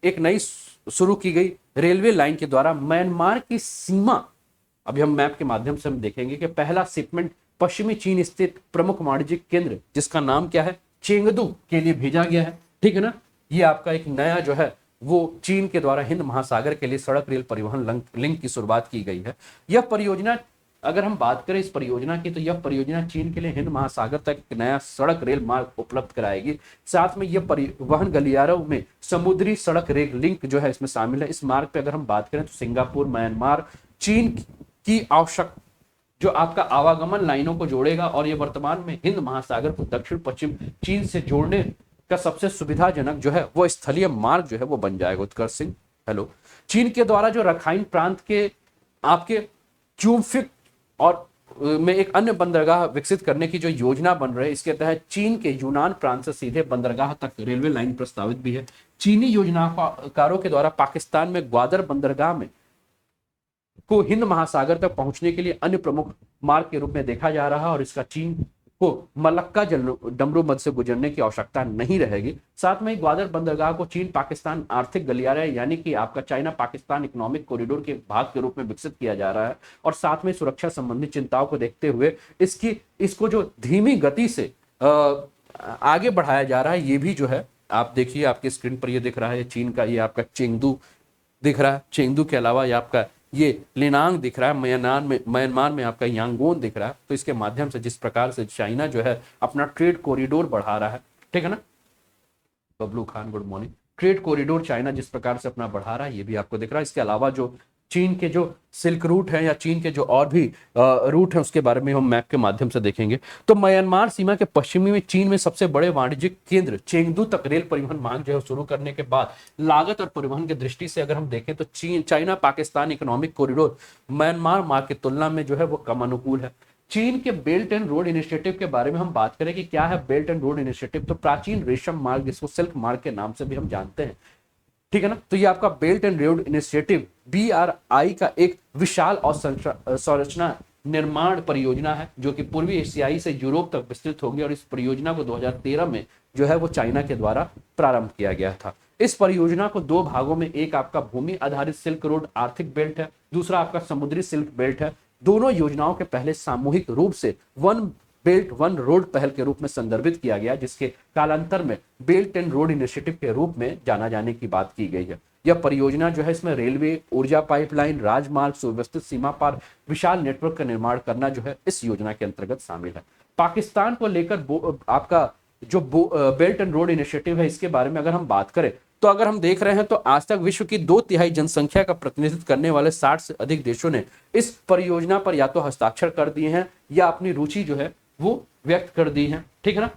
एक नई शुरू की गई रेलवे लाइन के द्वारा म्यांमार की सीमा, अभी हम मैप के माध्यम से हम देखेंगे कि पहला शिपमेंट पश्चिमी चीन स्थित प्रमुख वाणिज्यिक केंद्र जिसका नाम क्या है चेंगदू के लिए भेजा गया है, ठीक है ना। ये आपका एक नया जो है वो चीन के द्वारा हिंद महासागर के लिए सड़क रेल परिवहन लिंक की शुरुआत की गई है। यह परियोजना, अगर हम बात करें इस परियोजना की, तो यह परियोजना चीन के लिए हिंद महासागर तक एक नया सड़क रेल मार्ग उपलब्ध कराएगी। साथ में यह परिवहन गलियारों में समुद्री सड़क रेल लिंक जो है इसमें शामिल है। इस मार्ग पे अगर हम बात करें तो सिंगापुर, म्यांमार, चीन की आवश्यक जो आपका आवागमन लाइनों को जोड़ेगा, और ये वर्तमान में हिंद महासागर को दक्षिण पश्चिम चीन से जोड़ने का सबसे सुविधाजनक जो है वो स्थलीय मार्ग जो है वो बन जाएगा। उत्कर्ष सिंह हेलो। चीन के द्वारा जो रखाइन प्रांत के आपके चूमफिक और में एक अन्य बंदरगाह विकसित करने की जो योजना बन रही है, इसके तहत चीन के यूनान प्रांत से सीधे बंदरगाह तक रेलवे लाइन प्रस्तावित भी है। चीनी योजनाकारों के द्वारा पाकिस्तान में ग्वादर बंदरगाह में को हिंद महासागर तक पहुंचने के लिए अन्य प्रमुख मार्ग के रूप में देखा जा रहा है, और इसका चीन को मलक्का डमरू मध्य से गुजरने की आवश्यकता नहीं रहेगी। साथ में ग्वादर बंदरगाह को चीन पाकिस्तान आर्थिक गलियारा यानी कि आपका चाइना पाकिस्तान इकोनॉमिक कॉरिडोर के भाग के रूप में विकसित किया जा रहा है, और साथ में सुरक्षा संबंधी चिंताओं को देखते हुए इसको जो धीमी गति से आगे बढ़ाया जा रहा है, ये भी जो है आप देखिए आपके स्क्रीन पर ये दिख रहा है चीन का, ये आपका चेंगदू दिख रहा है। चेंगदू के अलावा ये आपका ये लिनांग दिख रहा है, म्यांमार में आपका यांगोन दिख रहा है। तो इसके माध्यम से जिस प्रकार से चाइना जो है अपना ट्रेड कॉरिडोर बढ़ा रहा है, ठीक है ना। Bablu Khan good morning. Trade corridor China जिस प्रकार से अपना बढ़ा रहा है ये भी आपको दिख रहा है। इसके अलावा जो चीन के जो सिल्क रूट है या चीन के जो और भी रूट है उसके बारे में हम मैप के माध्यम से देखेंगे। तो म्यांमार सीमा के पश्चिमी में चीन में सबसे बड़े वाणिज्यिक केंद्र चेंगदू तक रेल परिवहन मार्ग जो है शुरू करने के बाद लागत और परिवहन की दृष्टि से अगर हम देखें तो China Pakistan economic corridor Myanmar मार्ग की तुलना में जो है वो कम अनुकूल है। चीन के बेल्ट एंड रोड इनिशिएटिव के बारे में हम बात करें कि क्या है बेल्ट एंड रोड इनिशिएटिव, तो प्राचीन रेशम मार्ग जिसको सिल्क मार्ग के नाम से भी हम जानते हैं, ठीक है ना। तो ये आपका belt and road initiative BRI का एक विशाल और संरचना निर्माण परियोजना है जो कि पूर्वी एशियाई से यूरोप तक विस्तृत होगी, और इस परियोजना को 2013 में जो है वो चाइना के द्वारा प्रारंभ किया गया था। इस परियोजना को दो भागों में, एक आपका भूमि आधारित सिल्क रोड आर्थिक बेल्ट है, दूसरा आपका समुद्री सिल्क बेल्ट है। दोनों योजनाओं के पहले सामूहिक रूप से वन बेल्ट वन रोड पहल के रूप में संदर्भित किया गया, जिसके कालांतर में बेल्ट एंड रोड इनिशिएटिव के रूप में जाना जाने की बात की गई है। यह परियोजना जो है इसमें रेलवे, ऊर्जा पाइपलाइन, राजमार्ग, सुव्यवस्थित सीमा पार विशाल नेटवर्क का निर्माण करना जो है इस योजना के अंतर्गत शामिल है। पाकिस्तान को लेकर आपका जो बेल्ट एंड रोड इनिशिएटिव है इसके बारे में अगर हम बात करें तो अगर हम देख रहे हैं तो आज तक विश्व की 2/3 जनसंख्या का प्रतिनिधित्व करने वाले 60 से अधिक देशों ने इस परियोजना पर या तो हस्ताक्षर कर दिए हैं या अपनी रुचि जो है वो व्यक्त कर दी है, ठीक है ना।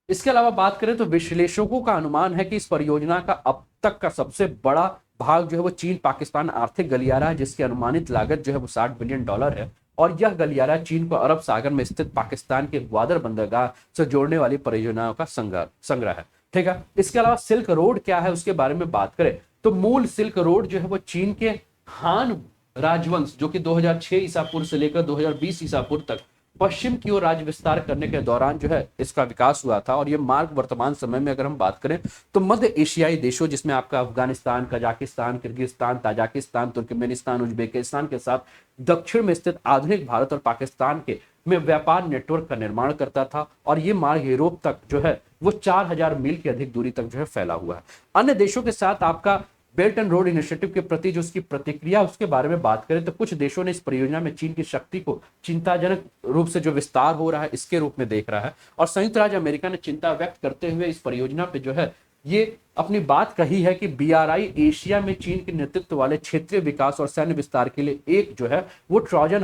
इसके अलावा बात करें तो विश्लेषकों का अनुमान है कि इस परियोजना का अब तक का सबसे बड़ा भाग जो है वो चीन पाकिस्तान आर्थिक गलियारा है, जिसकी अनुमानित लागत जो है वो $60 बिलियन है, और यह गलियारा चीन को अरब सागर में स्थित पाकिस्तान के ग्वादर बंदरगाह से जोड़ने वाली परियोजनाओं का संग्रह है, ठीक है। इसके अलावा सिल्क रोड क्या है उसके बारे में बात करें तो मूल सिल्क रोड जो है वो चीन के हान राजवंश जो कि 2006 ईसा पूर्व से लेकर 2020 ईसा पूर्व तक पश्चिम की ओर राज्य विस्तार करने के दौरान जो है इसका विकास हुआ था। और ये मार्ग वर्तमान समय में अगर हम बात करें तो मध्य एशियाई देशों जिसमें आपका Afghanistan, Kazakhstan, Kyrgyzstan, Tajikistan, Turkmenistan, Uzbekistan के साथ दक्षिण में स्थित आधुनिक भारत और पाकिस्तान के में व्यापार नेटवर्क का निर्माण करता था। और ये मार्ग यूरोप तक जो है वो 4000 मील की अधिक दूरी तक जो है फैला हुआ है। अन्य देशों के साथ आपका बेल्ट एंड रोड इनिशिएटिव के प्रति जो उसकी प्रतिक्रिया उसके बारे में बात करें तो कुछ देशों ने इस परियोजना में चीन की शक्ति को चिंताजनक रूप से जो विस्तार हो रहा है इसके रूप में देख रहा है। और संयुक्त राज्य अमेरिका ने चिंता व्यक्त करते हुए इस परियोजना पे जो है ये अपनी बात कही है कि बीआरआई एशिया में चीन के नेतृत्व वाले क्षेत्रीय विकास और सैन्य विस्तार के लिए एक जो है वो ट्रोजन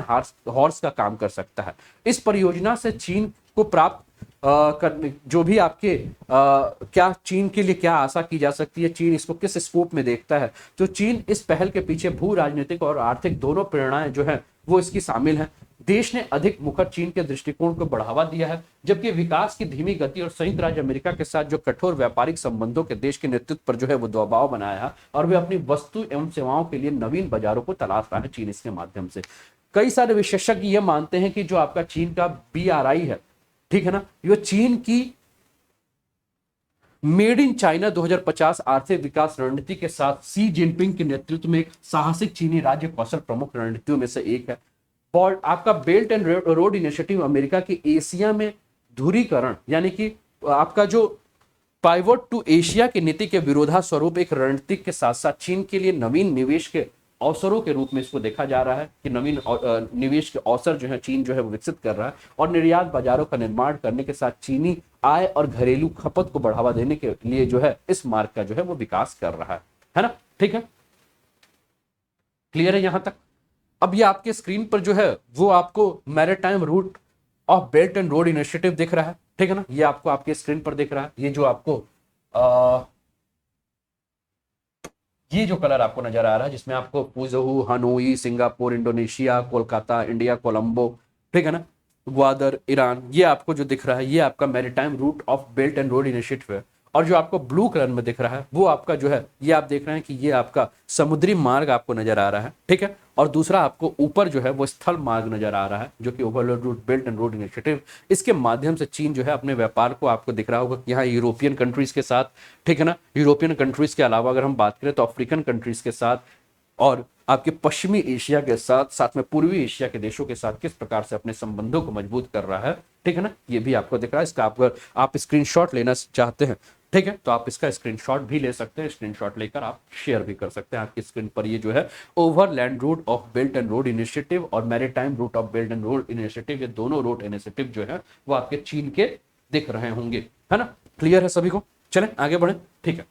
हॉर्स का काम कर सकता है। इस परियोजना से चीन को प्राप्त करने जो भी आपके क्या चीन के लिए क्या आशा की जा सकती है, चीन इसको किस स्कोप में देखता है, तो चीन इस पहल के पीछे भू राजनीतिक और आर्थिक दोनों प्रेरणाएं जो है वो इसकी शामिल हैं। देश ने अधिक मुखर चीन के दृष्टिकोण को बढ़ावा दिया है जबकि विकास की धीमी गति और संयुक्त राज्य अमेरिका के साथ जो कठोर व्यापारिक संबंधों के देश के नेतृत्व पर जो है वो दबाव बनाया है और वे अपनी वस्तु एवं सेवाओं के लिए नवीन बाजारों को तलाश रहा है चीन इसके माध्यम से। कई सारे विशेषज्ञ ये मानते हैं कि जो आपका चीन का बीआरआई है, ठीक है ना, ये चीन की मेड इन चाइना 2050 आर्थिक विकास रणनीति के साथ सी जिनपिंग के नेतृत्व में एक साहसिक चीनी राज्य कौशल प्रमुख रणनीतियों में से एक है। और आपका belt and road initiative America की एशिया में ध्रुवीकरण यानी कि आपका जो पाइवोट टू एशिया की नीति के विरोधास्वरूप एक रणनीति के साथ साथ चीन के लिए नवीन निवेश के अवसरों के रूप में इसको देखा जा रहा है कि नवीन निवेश के अवसर जो है चीन जो है वो विकसित कर रहा है और निर्यात बाजारों का निर्माण करने के साथ चीनी आय और घरेलू खपत को बढ़ावा देने के लिए जो है इस मार्ग का जो है वो विकास कर रहा है ना। ठीक है, क्लियर है यहां तक। अब ये आपके स्क्रीन पर जो है वो आपको maritime route of belt and road initiative दिख रहा है, ठीक है ना, ये आपको आपके स्क्रीन पर दिख रहा है। ये जो आपको ये जो कलर आपको नजर आ रहा है जिसमें आपको Fuzhou, Hanoi, Singapore, Indonesia, Kolkata, India, Colombo, ठीक है ना, ग्वादर, ईरान, ये आपको जो दिख रहा है ये आपका maritime route of belt and road initiative है। और जो आपको ब्लू कलर में दिख रहा है वो आपका जो है ये आप देख रहे हैं कि ये आपका समुद्री मार्ग आपको नजर आ रहा है, ठीक है। और दूसरा आपको ऊपर जो है वो स्थल मार्ग नजर आ रहा है जो कि overland route belt and road initiative, इसके माध्यम से चीन जो है अपने व्यापार को आपको दिख रहा होगा कि यहाँ यूरोपियन कंट्रीज के साथ, ठीक है ना, यूरोपियन कंट्रीज के अलावा अगर हम बात करें तो अफ्रीकन कंट्रीज के साथ और आपके पश्चिमी एशिया के साथ साथ में पूर्वी एशिया के देशों के साथ किस प्रकार से अपने संबंधों को मजबूत कर रहा है, ठीक है ना, ये भी आपको दिख रहा है। इसका आप स्क्रीनशॉट लेना चाहते हैं, ठीक है, तो आप इसका स्क्रीनशॉट भी ले सकते हैं। स्क्रीनशॉट लेकर आप शेयर भी कर सकते हैं। आपकी स्क्रीन पर ये जो है overland route of belt and road initiative और maritime route of belt and road initiative, ये दोनों रोड इनिशिएटिव जो है वो आपके चीन के दिख रहे होंगे, है ना। क्लियर है सभी को? चलें आगे बढ़े, ठीक है।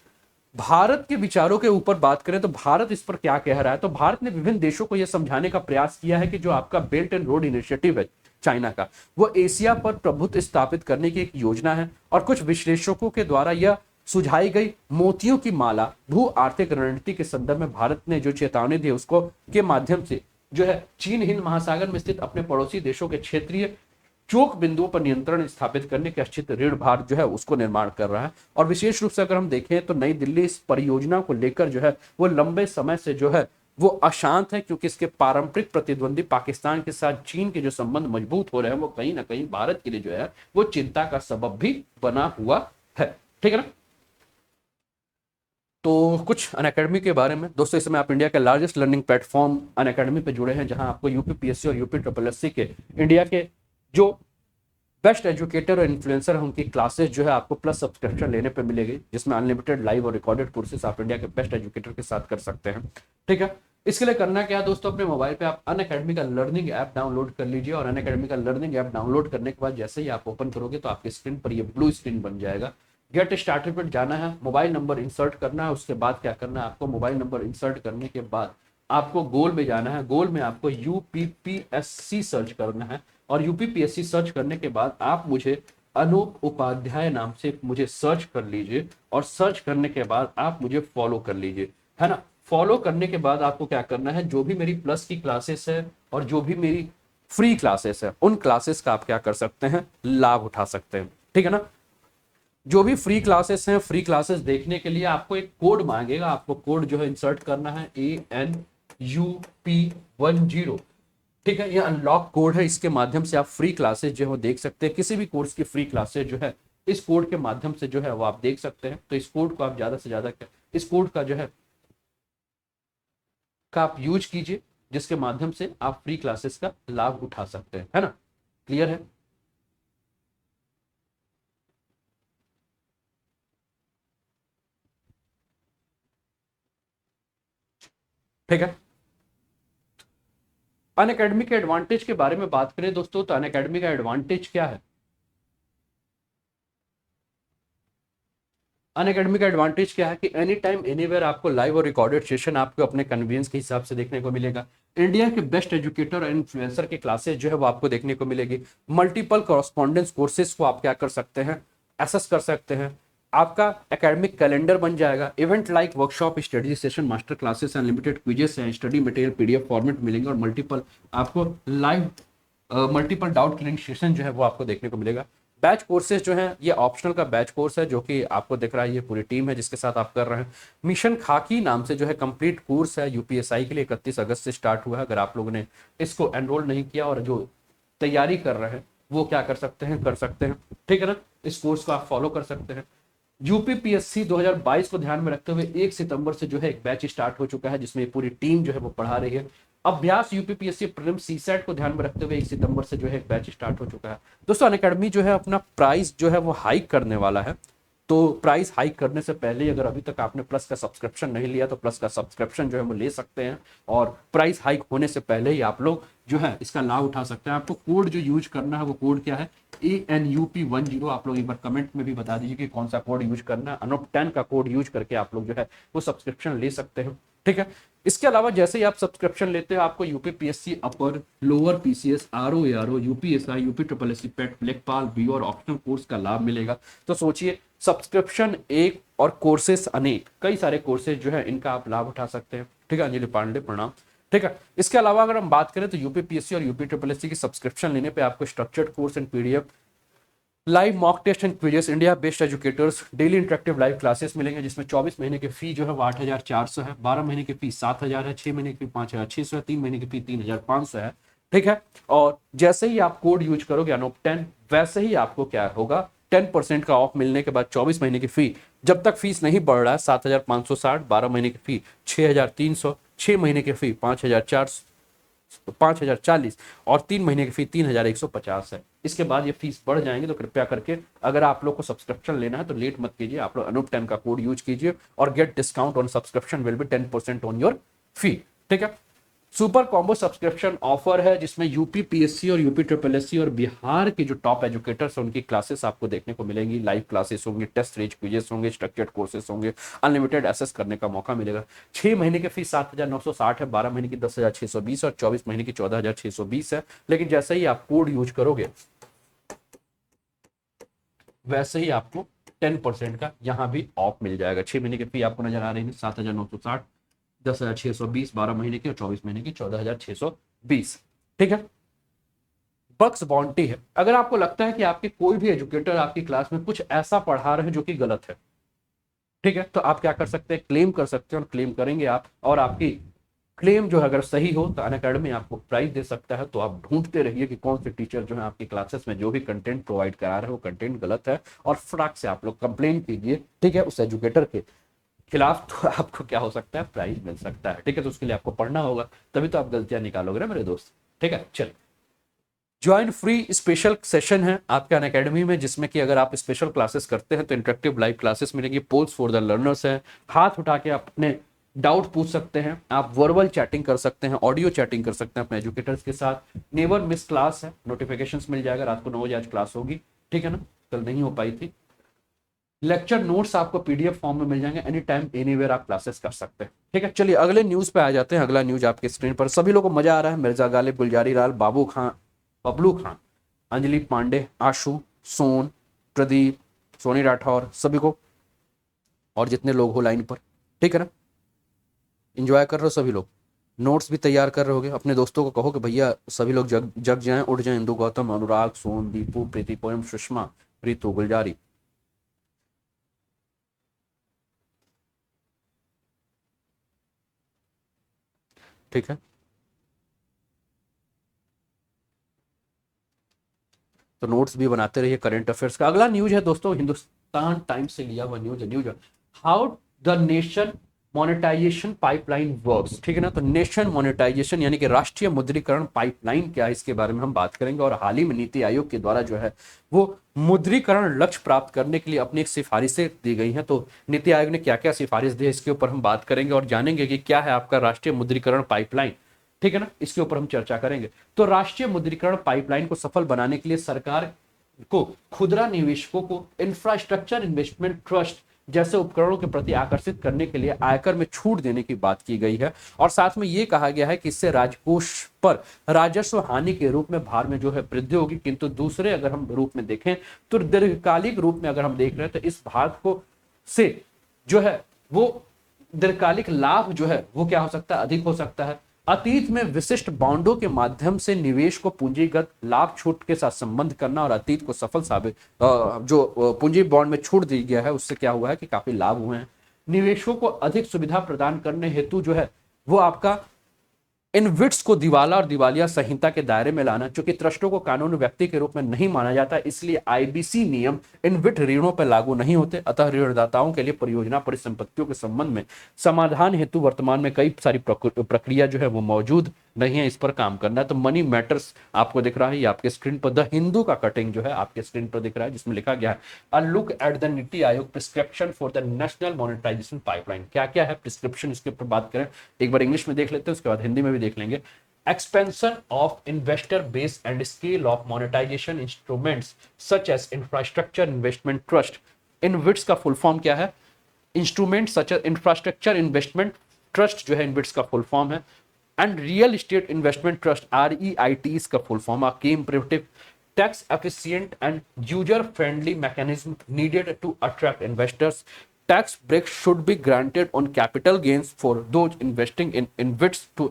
भारत के विचारों के ऊपर बात करें तो भारत इस पर क्या कह रहा है, तो भारत ने विभिन्न देशों को यह समझाने का प्रयास किया है कि जो आपका बेल्ट एंड रोड इनिशिएटिव है चाइना का, वो एशिया पर प्रभुत्व स्थापित करने की एक योजना है। और कुछ विश्लेषकों के द्वारा यह सुझाई गई मोतियों की माला भू आर्थिक रणनीति के संदर्भ में भारत ने जो चेतावनी दी उसको के माध्यम से जो है चीन हिंद महासागर में स्थित अपने पड़ोसी देशों के क्षेत्रीय चोक बिंदुओं पर नियंत्रण स्थापित करने के अच्छित ऋण भार जो है उसको निर्माण कर रहा है। और विशेष रूप से अगर हम देखें तो नई दिल्ली इस परियोजना को लेकर जो है वो लंबे समय से जो है वो अशांत है क्योंकि इसके पारंपरिक प्रतिद्वंदी पाकिस्तान के साथ चीन के जो संबंध मजबूत हो रहे हैं वो कहीं ना कहीं भारत के लिए जो है वो चिंता का सबब भी बना हुआ है, ठीक है ना। तो कुछ अनअकैडमी के बारे में दोस्तों, इस समय आप इंडिया के लार्जेस्ट लर्निंग प्लेटफॉर्म अनअकैडमी पे जुड़े हैं जहां आपको यूपीपीएससी और यूपी ट्रिपल एस सी के इंडिया के जो बेस्ट एजुकेटर और इन्फ्लुएंसर है उनकी क्लासेस जो है आपको प्लस सब्सक्रिप्शन लेने पे मिलेगी जिसमें अनलिमिटेड लाइव और रिकॉर्डेड कोर्सेस आप इंडिया के बेस्ट एजुकेटर के साथ कर सकते हैं, ठीक है। इसके लिए करना क्या है दोस्तों, अपने मोबाइल पे आप अनअकैडमी का लर्निंग ऐप डाउनलोड कर लीजिए और अनअकैडमी का लर्निंग ऐप डाउनलोड करने के बाद जैसे ही आप ओपन करोगे तो आपकी स्क्रीन पर ये ब्लू स्क्रीन बन जाएगा। गेट स्टार्टेड पर जाना है, मोबाइल नंबर इंसर्ट करना है, उसके बाद क्या करना है आपको, मोबाइल नंबर इंसर्ट करने के बाद आपको गोल में जाना है, गोल में आपको यूपीपीएससी सर्च करना है और यूपीपीएससी सर्च करने के बाद आप मुझे अनूप उपाध्याय नाम से मुझे सर्च कर लीजिए और सर्च करने के बाद आप मुझे फॉलो कर लीजिए, है ना। फॉलो करने के बाद आपको क्या करना है, जो भी मेरी प्लस की क्लासेस है और जो भी मेरी फ्री क्लासेस है उन क्लासेस का आप क्या कर सकते हैं, लाभ उठा सकते हैं, ठीक है ना। जो भी फ्री क्लासेस हैं, फ्री क्लासेस देखने के लिए आपको एक कोड मांगेगा, आपको कोड जो है इंसर्ट करना है ANUP10। ठीक है, ये अनलॉक कोड है, इसके माध्यम से आप फ्री क्लासेस जो है देख सकते हैं। किसी भी कोर्स की फ्री क्लासेस जो है इस कोड के माध्यम से जो है वो आप देख सकते हैं। तो इस कोड को आप ज्यादा से ज्यादा इस कोड का जो है का आप यूज कीजिए, जिसके माध्यम से आप फ्री क्लासेस का लाभ उठा सकते हैं, है ना। क्लियर है। ठीक है, अन अकेडमी के एडवांटेज के बारे में बात करें दोस्तों, तो अन अकेडमी का एडवांटेज क्या है। अन अकेडमी का एडवांटेज क्या है कि एनी टाइम एनीवेयर आपको लाइव और रिकॉर्डेड सेशन आपको अपने कन्वीनियंस के हिसाब से देखने को मिलेगा। इंडिया के बेस्ट एजुकेटर और इन्फ्लुएंसर की क्लासेस जो है वो आपको देखने को मिलेगी। मल्टीपल कॉरेस्पॉन्डेंस कोर्सेज को आप क्या कर सकते हैं, एसेस कर सकते हैं। आपका एकेडमिक कैलेंडर बन जाएगा। Event like workshop, study session, master classes, unlimited quizzes हैं, स्टडी मटेरियल पीडीएफ फॉर्मेट मिलेंगे और मल्टीपल आपको live multiple doubt clearing session जो है वो आपको देखने को मिलेगा। बैच कोर्सेज जो है ये ऑप्शनल का बैच कोर्स है, जो कि आपको दिख रहा है, ये पूरी टीम है जिसके साथ आप कर रहे हैं। मिशन खाकी नाम से जो है कंप्लीट कोर्स है, यूपीएसआई के लिए 31 अगस्त से स्टार्ट हुआ है। अगर आप लोगों ने इसको एनरोल नहीं किया और जो तैयारी कर रहे हैं वो क्या कर सकते हैं, कर सकते हैं। ठीक है ना, इस कोर्स को आप फॉलो कर सकते हैं। यूपीपीएससी 2022 को ध्यान में रखते हुए 1 सितंबर से जो है एक बैच स्टार्ट हो चुका है, जिसमें पूरी टीम जो है वो पढ़ा रही है। अभ्यास यूपीपीएससी प्रीलिम सीसेट को ध्यान में रखते हुए 1 सितंबर से जो है एक बैच स्टार्ट हो चुका है। दोस्तों अनअकैडमी जो है अपना प्राइस जो है वो हाइक करने वाला है। तो प्राइस हाइक करने से पहले ही अगर अभी तक आपने प्लस का सब्सक्रिप्शन नहीं लिया तो प्लस का सब्सक्रिप्शन जो है वो ले सकते हैं, और प्राइस हाइक होने से पहले ही आप लोग जो है इसका लाभ उठा सकते हैं। आपको कोड जो यूज करना है वो कोड क्या है, ANUP10। आप लोग एक बार कमेंट में भी बता दीजिए कि कौन सा कोड यूज करना है। अनूप 10 का कोड यूज करके आप लोग जो है वो सब्सक्रिप्शन ले सकते हैं। ठीक है, इसके अलावा जैसे ही आप सब्सक्रिप्शन लेते हैं आपको UPPSC upper, lower PCS, RO ARO, UPSI, UP triple SC PET, लेखपाल बी और ऑप्शनल कोर्स का लाभ मिलेगा। तो सोचिए, सब्सक्रिप्शन एक और कोर्सेस अनेक, कई सारे कोर्सेज जो है इनका आप लाभ उठा सकते हैं। ठीक है, अंजलि पांडे प्रणाम। ठीक है, इसके अलावा अगर हम बात करें तो यूपीपीएससी और यूपी ट्रिपल एससी की सब्सक्रिप्शन लेने पे आपको structured course and PDF, live mock test and quizzes, India best educators, daily interactive live classes मिलेंगे, जिसमें 24 महीने की फी जो है वो 8,400 है, 12 महीने की फी 7,000 है, 6 महीने की फी 5,600 है, 3 महीने की फी 3,500 है। ठीक है, और जैसे ही आप कोड यूज करोगे अनूप 10, वैसे ही आपको क्या होगा, 10% का ऑफ मिलने के बाद 24 महीने की फी, जब तक फीस नहीं बढ़ रहा है, 7,560, 12 महीने की फी 6,300, 6 महीने की फी 5,040 और 3 महीने की फी 3,150 है। इसके बाद ये फीस बढ़ जाएंगे, तो कृपया करके अगर आप लोग को सब्सक्रिप्शन लेना है तो लेट मत कीजिए, आप लोग अनूप 10 का कोड यूज कीजिए और get discount on subscription will be 10% on your फी। ठीक है, सुपर कॉम्बो सब्सक्रिप्शन ऑफर है, जिसमें यूपी पीएससी और यूपी ट्रिपल एससी और बिहार के जो टॉप एजुकेटर्स हैं उनकी क्लासेस आपको देखने को मिलेंगी। लाइव क्लासेस होंगे, टेस्ट सीरीज क्विजेस होंगे, स्ट्रक्चर्ड कोर्सेस होंगे, अनलिमिटेड एक्सेस करने का मौका मिलेगा। 6 महीने की फीस 7,960 है, 12 महीने की 10,620 और 24 महीने की 14,620 है। लेकिन जैसे ही आप कोड यूज करोगे वैसे ही आपको 10% का यहाँ भी ऑफ मिल जाएगा। 6 महीने की फी आपको नजर आ रही है 7,960, 10,620, 12 महीने की और 24 महीने की 14,620। ठीक है, बक्स बाउंटी है। अगर आपको लगता है कि आपके कोई भी एजुकेटर आपकी क्लास में कुछ ऐसा पढ़ा रहे हैं जो कि गलत है, ठीक है, तो आप क्या कर सकते हैं, क्लेम कर सकते हैं, और क्लेम करेंगे आप, और आपकी क्लेम जो है अगर सही हो तो अनअकैडमी आपको प्राइज दे सकता है। तो आप ढूंढते रहिए कि कौन से टीचर जो है आपकी क्लासेस में जो भी कंटेंट प्रोवाइड करा रहे हैं वो कंटेंट गलत है, और फटाक से आप लोग कंप्लेन कीजिए। ठीक है, उस एजुकेटर के खिलाफ, तो आपको क्या हो सकता है, प्राइज मिल सकता है। ठीक है, तो उसके लिए आपको पढ़ना होगा, तभी तो आप गलतियां निकालोगे ना मेरे दोस्त। ठीक है, चल, ज्वाइन फ्री स्पेशल सेशन है आपके अनअकैडमी में, जिसमें कि अगर आप स्पेशल क्लासेस करते हैं तो इंटरेक्टिव लाइव क्लासेस मिलेंगी, पोल्स फॉर द लर्नर्स है, हाथ उठा के आप अपने डाउट पूछ सकते हैं, आप वर्बल चैटिंग कर सकते हैं, ऑडियो चैटिंग कर सकते हैं अपने एजुकेटर्स के साथ। नेवर मिस क्लास है, नोटिफिकेशंस मिल जाएगा, रात को 9 बजे आज क्लास होगी। ठीक है ना, कल नहीं हो पाई थी। लेक्चर नोट्स आपको पीडीएफ फॉर्म में मिल जाएंगे, एनी टाइम एनीवेयर आप क्लासेस कर सकते हैं। ठीक है, चलिए अगले न्यूज पे आ जाते हैं। अगला न्यूज आपके स्क्रीन पर, सभी लोगों को मजा आ रहा है, मिर्जा गालिब, गुलजारी लाल, बाबू खान, बबलू खान, अंजलि पांडे, आशु, सोन, प्रदीप, सोनी राठौर, सभी को, और जितने लोग हो लाइन पर। ठीक है ना, इंजॉय कर रहे हो सभी लोग, नोट्स भी तैयार कर रहे होगे, अपने दोस्तों को कहो कि भैया सभी लोग जग जग जाएं, उठ जाएं। इंदु गौतम, अनुराग, सोन, दीपू, प्रीति, पोयम, सुषमा, प्रीतु, गुलजारी, ठीक है, तो नोट्स भी बनाते रहिए करंट अफेयर्स का। अगला न्यूज है दोस्तों, हिंदुस्तान टाइम्स से लिया हुआ न्यूज है how the nation monetisation pipeline works. ठीक है ना, तो नेशन मोनेटाइजेशन यानी कि राष्ट्रीय मुद्रीकरण पाइपलाइन क्या है, इसके बारे में हम बात करेंगे। और हाल ही में नीति आयोग के द्वारा जो है वो मुद्रीकरण लक्ष्य प्राप्त करने के लिए अपनी एक सिफारिशें दी गई हैं। तो नीति आयोग ने क्या क्या सिफारिश दी है, इसके ऊपर हम बात करेंगे और जानेंगे कि क्या है आपका राष्ट्रीय मुद्रीकरण पाइपलाइन। ठीक है ना, इसके ऊपर हम चर्चा करेंगे। तो राष्ट्रीय मुद्रीकरण पाइपलाइन को सफल बनाने के लिए सरकार को खुदरा निवेशकों को इंफ्रास्ट्रक्चर इन्वेस्टमेंट ट्रस्ट जैसे उपकरणों के प्रति आकर्षित करने के लिए आयकर में छूट देने की बात की गई है। और साथ में यह कहा गया है कि इससे राजकोष पर राजस्व हानि के रूप में भार में जो है वृद्धि होगी। किंतु दूसरे अगर हम रूप में देखें तो दीर्घकालिक रूप में अगर हम देख रहे हैं तो इस भार को से जो है वो दीर्घकालिक लाभ जो है वो क्या हो सकता है, अधिक हो सकता है। अतीत में विशिष्ट बॉन्डों के माध्यम से निवेश को पूंजीगत लाभ छूट के साथ संबंध करना और अतीत को सफल साबित जो पूंजी बॉन्ड में छूट दी गया है उससे क्या हुआ है कि काफी लाभ हुए हैं। निवेशकों को अधिक सुविधा प्रदान करने हेतु जो है वो आपका इनविट्स को दिवाला और दिवालिया संहिता के दायरे में लाना। चूंकि ट्रस्टों को कानूनी व्यक्ति के रूप में नहीं माना जाता, इसलिए आईबीसी नियम इनविट ऋणों पर लागू नहीं होते। अतः ऋणदाताओं के लिए परियोजना परिसंपत्तियों के संबंध में समाधान हेतु वर्तमान में कई सारी प्रक्रिया जो है वो मौजूद नहीं है। इस पर काम करना है। तो मनी मैटर्स आपको दिख रहा है, ये आपके स्क्रीन पर द हिंदू का कटिंग जो है आपके स्क्रीन पर दिख रहा है, जिसमें लिखा गया है a look at the NITI Aayog prescription for the national monetisation pipeline. क्या क्या है प्रिस्क्रिप्शन, इसके ऊपर बात करें। एक बार इंग्लिश में देख लेते हैं, उसके बाद हिंदी में भी देख लेंगे। Expansion of investor base and scale of monetization instruments such as infrastructure investment trust। InvITs का फुल फॉर्म क्या है? Instrument such as infrastructure investment trust जो है इनविट्स का फुल फॉर्म है। And real estate investment trust REIT इसका full form है। Key imperative tax efficient and user friendly mechanism needed to attract investors. Tax breaks should be granted on capital gains for those investing in InvITs to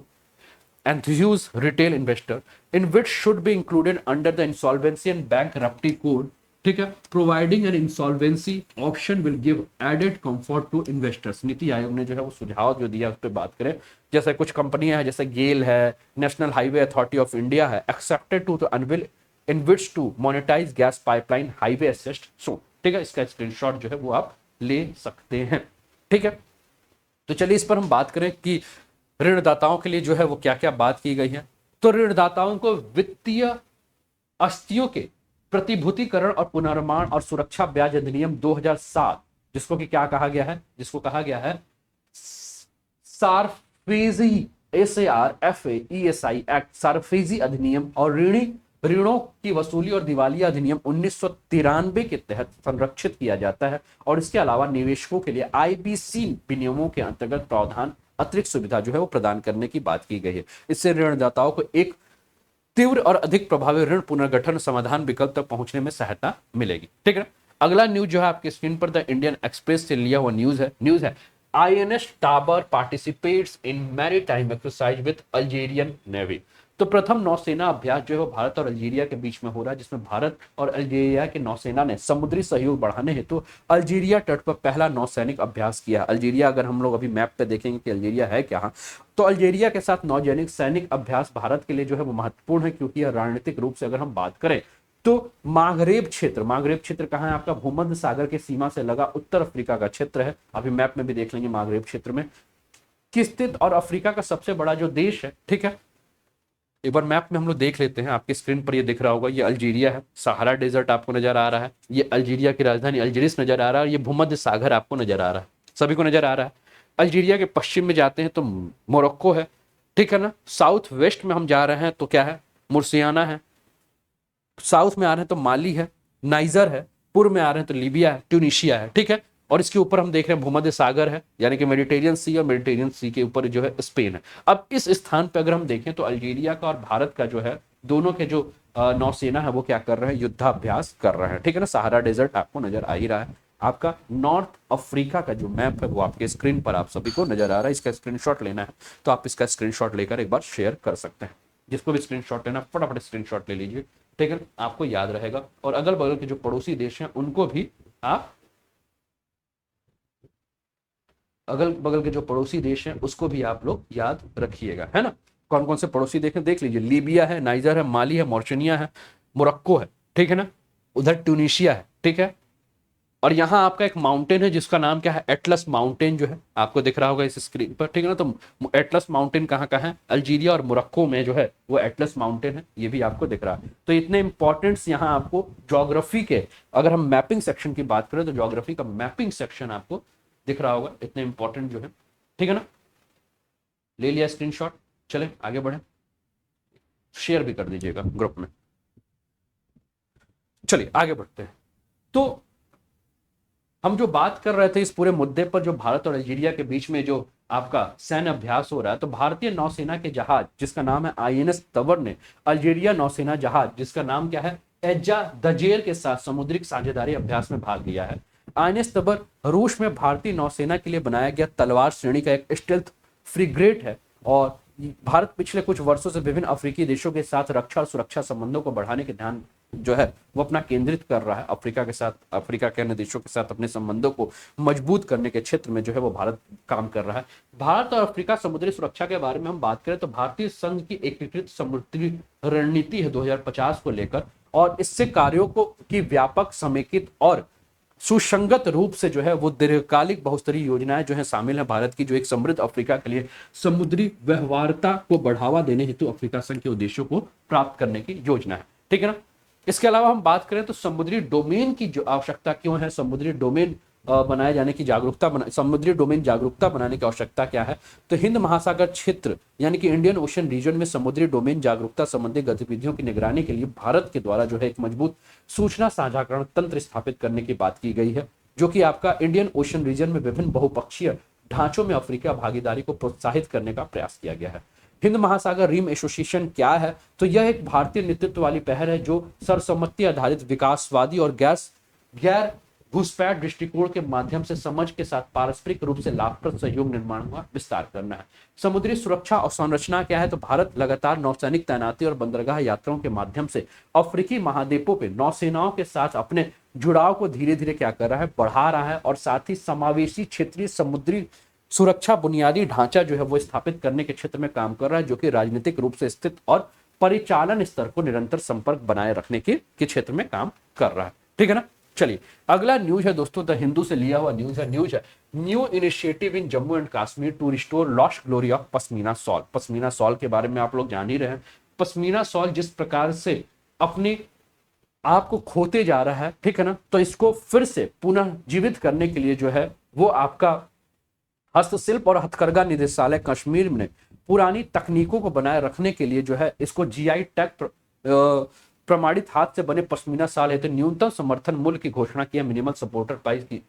enthuse retail investor। InvITs should be included under the insolvency and bankruptcy code। ठीक है, providing an insolvency option will give added comfort to investors. NITI Aayog ने जो है वो सुझाव जो दिया उस पर बात करें। जैसे कुछ कंपनियां हैं जैसे गेल है, National Highway Authority of India है, accepted to unveil InvITs to monetise gas pipeline highway assets so. ठीक है, इसका स्क्रीनशॉट जो है वो आप ले सकते हैं। ठीक है, तो चलिए इस पर हम बात करें कि ऋणदाताओं के लिए जो है वो क्या क्या बात की गई है। तो ऋणदाताओं को वित्तीय अस्तियों के प्रतिभूतिकरण और पुनर्निर्माण और सुरक्षा ब्याज अधिनियम 2007 जिसको कि क्या कहा गया है, जिसको कहा गया है सारफेजी SARFAESI एक्ट, सारफेजी अधिनियम और ऋणों की वसूली और दिवालिया अधिनियम 1993 के तहत संरक्षित किया जाता है। और इसके अलावा निवेशकों के लिए IBC विनियमों के अंतर्गत प्रावधान अतिरिक्त सुविधा जो है वो प्रदान करने की बात की गई है। इससे ऋणदाताओं को एक तीव्र और अधिक प्रभावी ऋण पुनर्गठन समाधान विकल्प तक पहुंचने में सहायता मिलेगी। ठीक है, अगला न्यूज जो है आपके स्क्रीन पर द इंडियन एक्सप्रेस से लिया हुआ न्यूज है INS tower participates in maritime exercise with Algerian navy. तो प्रथम नौसेना अभ्यास जो है वो भारत और अल्जीरिया के बीच में हो रहा है, जिसमें भारत और अल्जीरिया की नौसेना ने समुद्री सहयोग बढ़ाने हेतु अल्जीरिया तट पर पहला नौसैनिक अभ्यास किया। अल्जीरिया अगर हम लोग अभी मैप पे देखेंगे कि अल्जीरिया है क्या, तो अल्जीरिया के साथ नौसैनिक सैनिक अभ्यास भारत के लिए जो है वो महत्वपूर्ण है, क्योंकि यह रणनीतिक रूप से अगर हम बात करें तो मागरेब क्षेत्र कहाँ है आपका, भूमध्य सागर के सीमा से लगा उत्तर अफ्रीका का क्षेत्र है। अभी मैप में भी देख लेंगे मागरेब क्षेत्र में किस स्थित और अफ्रीका का सबसे बड़ा जो देश है। ठीक है, एक बार मैप में हम लोग देख लेते हैं। आपके स्क्रीन पर ये दिख रहा होगा, ये अल्जीरिया है, सहारा डेजर्ट आपको नजर आ रहा है, ये अल्जीरिया की राजधानी अल्जीरिस नजर आ रहा है, और ये भूमध्य सागर आपको नजर आ रहा है, सभी को नजर आ रहा है। अल्जीरिया के पश्चिम में जाते हैं तो मोरक्को है। ठीक है ना, साउथ वेस्ट में हम जा रहे हैं तो क्या है, मुर्सियाना है। साउथ में आ रहे हैं तो माली है, नाइजर है। पूर्व में आ रहे हैं तो लीबिया है, ट्यूनिशिया है। ठीक है, और इसके ऊपर हम देख रहे हैं भूमध्य सागर है, यानी कि मेडिटेरियन सी, और मेडिटेरियन सी के ऊपर जो है स्पेन है। अब इस स्थान पर अगर हम देखें तो अल्जीरिया का और भारत का जो है दोनों के जो नौसेना है वो क्या कर रहे हैं, युद्धाभ्यास कर रहे हैं। ठीक है ना, सहारा डेजर्ट आपको नजर आ ही रहा है। आपका नॉर्थ अफ्रीका का जो मैप है वो आपके स्क्रीन पर आप सभी को नजर आ रहा है। इसका स्क्रीनशॉट लेना है तो आप इसका स्क्रीनशॉट लेकर एक बार शेयर कर सकते हैं। जिसको भी स्क्रीनशॉट लेना फटाफट स्क्रीनशॉट ले लीजिए। ठीक है, आपको याद रहेगा, और अगल बगल के जो पड़ोसी देश हैं उनको भी आप अगल बगल के जो पड़ोसी देश हैं उसको भी आप लोग याद रखिएगा, है ना। कौन कौन से पड़ोसी देश हैं देख लीजिए, लीबिया है, नाइजर है, माली है, मॉरिशनिया है, मोरक्को है, ठीक है ना, उधर ट्यूनीशिया है, ठीक है। और यहाँ आपका एक माउंटेन है जिसका नाम क्या है, एटलस माउंटेन, जो है आपको दिख रहा होगा इस स्क्रीन पर, ठीक है ना। तो एटलस माउंटेन कहाँ का है, अल्जीरिया और मोरक्को में जो है वो एटलस माउंटेन है, ये भी आपको दिख रहा है। तो इतने इंपॉर्टेंट्स यहाँ आपको ज्योग्राफी के, अगर हम मैपिंग सेक्शन की बात करें तो ज्योग्राफी का मैपिंग सेक्शन आपको दिख रहा होगा, इतने इंपॉर्टेंट जो है, ठीक है ना। ले लिया स्क्रीनशॉट, चले आगे बढ़े, शेयर भी कर दीजिएगा ग्रुप में। चलिए आगे बढ़ते हैं। तो हम जो बात कर रहे थे इस पूरे मुद्दे पर, जो भारत और अल्जीरिया के बीच में जो आपका सैन्य अभ्यास हो रहा है, तो भारतीय नौसेना के जहाज जिसका नाम है आईएनएस तवर ने अल्जीरिया नौसेना जहाज जिसका नाम क्या है, एज्जा दजेर के साथ समुद्री साझेदारी अभ्यास में भाग लिया है। आईएनएस तवर रूस में भारतीय नौसेना के लिए बनाया गया तलवार श्रेणी का एक स्टेल्थ फ्रिगेट है, और भारत पिछले कुछ वर्षों से विभिन्न अफ्रीकी देशों के साथ रक्षा और सुरक्षा संबंधों को बढ़ाने के ध्यान जो है वो अपना केंद्रित कर रहा है। अफ्रीका के साथ, अफ्रीका के अन्य देशों के साथ अपने संबंधों को मजबूत करने के क्षेत्र में जो है वो भारत काम कर रहा है। भारत और अफ्रीका समुद्री सुरक्षा के बारे में हम बात करें तो भारतीय संघ की एकीकृत समुद्री रणनीति है 2050 को लेकर, और इससे कार्यों को की व्यापक, समेकित और सुसंगत रूप से जो है वो दीर्घकालिक बहुस्तरीय योजनाएं जो है शामिल है भारत की, जो एक समृद्ध अफ्रीका के लिए समुद्री व्यवहार्यता को बढ़ावा देने हेतु अफ्रीका संघ के उद्देश्यों को प्राप्त करने की योजना है, ठीक है ना। इसके अलावा हम बात करें तो समुद्री डोमेन की जो आवश्यकता क्यों है, समुद्री डोमेन बनाए जाने की समुद्री डोमेन जागरूकता बनाने की आवश्यकता क्या है, तो हिंद महासागर क्षेत्र यानी कि इंडियन ओशन रीजन में समुद्री डोमेन जागरूकता संबंधी गतिविधियों की निगरानी के लिए भारत के द्वारा जो है एक मजबूत सूचना साझाकरण तंत्र स्थापित करने की बात की गई है, जो कि आपका इंडियन ओशन रीजन में विभिन्न बहुपक्षीय ढांचों में अफ्रीका भागीदारी को प्रोत्साहित करने का प्रयास किया गया है। हिंद महासागर रिम एसोसिएशन क्या है, तो यह एक भारतीय नेतृत्व वाली पहल है जो सर्वसम्मति आधारित विकासवादी और गैर घुसपैठ दृष्टिकोण के माध्यम से समझ के साथ पारस्परिक रूप से लाभप्रद सहयोग निर्माण का विस्तार करना है। समुद्री सुरक्षा और संरचना क्या है, तो भारत लगातार नौसैनिक तैनाती और बंदरगाह यात्राओं के माध्यम से अफ्रीकी महाद्वीपों पे नौसेनाओं के साथ अपने जुड़ाव को धीरे धीरे क्या कर रहा है, बढ़ा रहा है, और साथ ही समावेशी क्षेत्रीय समुद्री सुरक्षा बुनियादी ढांचा जो है वो स्थापित करने के क्षेत्र में काम कर रहा है, जो कि राजनीतिक रूप से स्थित और परिचालन स्तर को निरंतर संपर्क बनाए रखने के क्षेत्र में काम कर रहा है, ठीक है ना। चलिए अगला न्यूज है दोस्तों, द हिंदू से लिया हुआ न्यूज है new initiative in Jammu and Kashmir to restore lost glory of pashmina shawl. Pashmina shawl के बारे में आप लोग जान ही रहे हैं। पश्मीना शॉल जिस प्रकार से अपने आप को खोते जा रहा है, ठीक है ना, तो इसको फिर से पुनः जीवित करने के लिए जो है वो आपका हस्तशिल्प और हथकरघा निदेशालय कश्मीर में पुरानी तकनीकों को बनाए रखने के लिए जो है इसको जीआई टैग प्रमाणित हाथ से बने पश्मीना शाल हेतु न्यूनतम समर्थन मूल्य की घोषणा की है, मिनिमम सपोर्टर प्राइस की,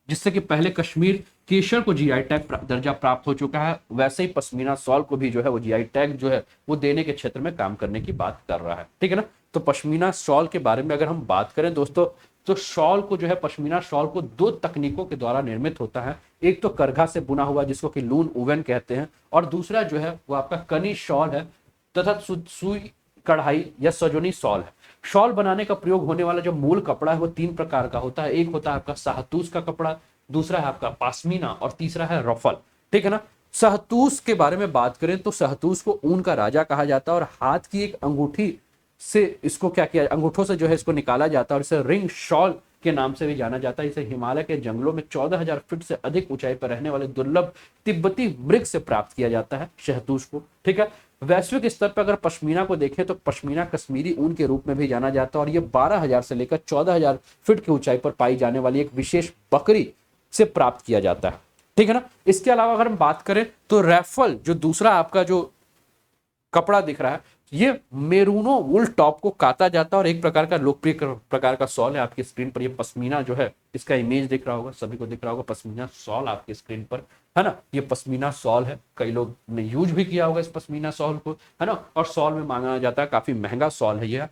जिससे कि पहले कश्मीर केशर को जीआई टैग दर्जा प्राप्त हो चुका है, वैसे ही पश्मीना शॉल को भी जो है वो जीआई टैग जो है वो देने के क्षेत्र में काम करने की बात कर रहा है, ठीक है ना। तो पश्मीना शॉल के बारे में अगर हम बात करें दोस्तों, तो शॉल को जो है, पश्मीना शॉल को दो तकनीकों के द्वारा निर्मित होता है। एक तो करघा से बुना हुआ जिसको कि लून ओवन कहते हैं, और दूसरा जो है वो आपका कनी शॉल है तथा सुई कढ़ाई या सजोनी शॉल है। शॉल बनाने का प्रयोग होने वाला जो मूल कपड़ा है वो तीन प्रकार का होता है। एक होता है आपका शाहतूश का कपड़ा, दूसरा है आपका पाशमीना, और तीसरा है रफल, ठीक है ना। शाहतूश के बारे में बात करें तो शाहतूश को ऊन का राजा कहा जाता है, और हाथ की एक अंगूठी से इसको क्या किया, अंगूठों से जो है इसको निकाला जाता है, और इसे रिंग शॉल के नाम से भी जाना जाता है। इसे हिमालय के जंगलों में 14,000 फीट से अधिक ऊंचाई पर रहने वाले दुर्लभ तिब्बती मृग से प्राप्त किया जाता है शहतूश को, ठीक है। वैश्विक स्तर पर अगर पश्मीना को देखें तो पश्मीना कश्मीरी ऊन के रूप में भी जाना जाता है, और यह 12,000 से लेकर 14,000 फीट की ऊंचाई पर पाई जाने वाली एक विशेष बकरी से प्राप्त किया जाता है, ठीक है ना। इसके अलावा अगर हम बात करें तो रैफल जो दूसरा आपका जो कपड़ा दिख रहा है, ये मेरूनो वुल टॉप को काता जाता है, और एक प्रकार का लोकप्रिय प्रकार का शॉल है। आपकी स्क्रीन पर ये पश्मीना जो है इसका इमेज दिख रहा होगा, सभी को दिख रहा होगा पश्मीना शॉल आपकी स्क्रीन पर, है ना। ये पश्मीना शॉल है, कई लोग ने यूज भी किया होगा इस पश्मीना शॉल को, है ना, और शॉल में मांगा जाता है, काफी महंगा शॉल है ये।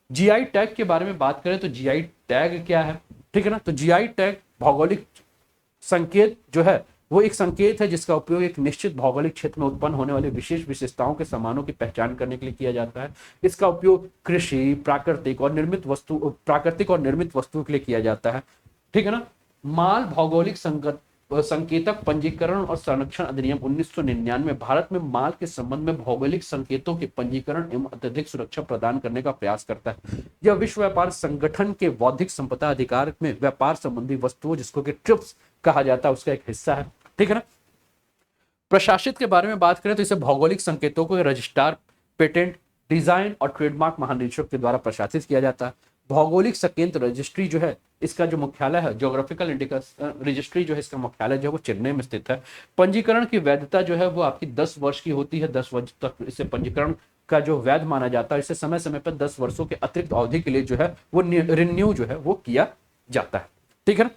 जीआई टैग के बारे में बात करें तो जीआई टैग क्या है, ठीक है ना। तो जीआई टैग भौगोलिक संकेत जो है वो एक संकेत है जिसका उपयोग एक निश्चित भौगोलिक क्षेत्र में उत्पन्न होने वाली विशेष विशेषताओं के सामानों की पहचान करने के लिए किया जाता है। इसका उपयोग कृषि, प्राकृतिक और निर्मित वस्तुओं के लिए किया जाता है, ठीक है ना। माल भौगोलिक संकेतक पंजीकरण और संरक्षण अधिनियम 1999 भारत में माल के संबंध में भौगोलिक संकेतों के पंजीकरण एवं अत्यधिक सुरक्षा प्रदान करने का प्रयास करता है। यह विश्व व्यापार संगठन के बौद्धिक संपदा अधिकार में व्यापार संबंधी वस्तुओं, जिसको कि ट्रिप्स कहा जाता है, उसका एक हिस्सा है। ठीक है ना। प्रशासित के बारे में बात करें तो इसे भौगोलिक संकेतों को रजिस्ट्रार, पेटेंट, डिजाइन और ट्रेडमार्क महानिदेशक के द्वारा प्रशासित किया जाता है। भौगोलिक संकेत रजिस्ट्री जो है, इसका जो मुख्यालय है, ज्योग्राफिकल इंडिकेशन रजिस्ट्री जो है, इसका मुख्यालय जो है वो चेन्नई में स्थित है। पंजीकरण की वैधता जो है वो आपकी 10 वर्ष की होती है। 10 वर्ष तक इसे पंजीकरण का जो वैध माना जाता है। इसे समय समय पर 10 वर्षों के अतिरिक्त अवधि के लिए जो है वो रिन्यू जो है वो किया जाता है। ठीक है ना।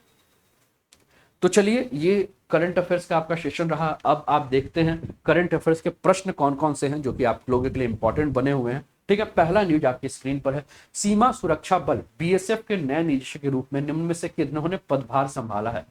तो चलिए, ये करंट अफेयर्स का आपका सेशन रहा। अब आप देखते हैं करंट अफेयर्स के प्रश्न कौन कौन से हैं जो कि आप लोगों के लिए इंपॉर्टेंट बने हुए हैं। ठीक है। पहला न्यूज आपकी स्क्रीन पर है। सीमा सुरक्षा बल बीएसएफ के नए निदेशक के रूप में निम्न में से किन्होंने पदभार संभाला है?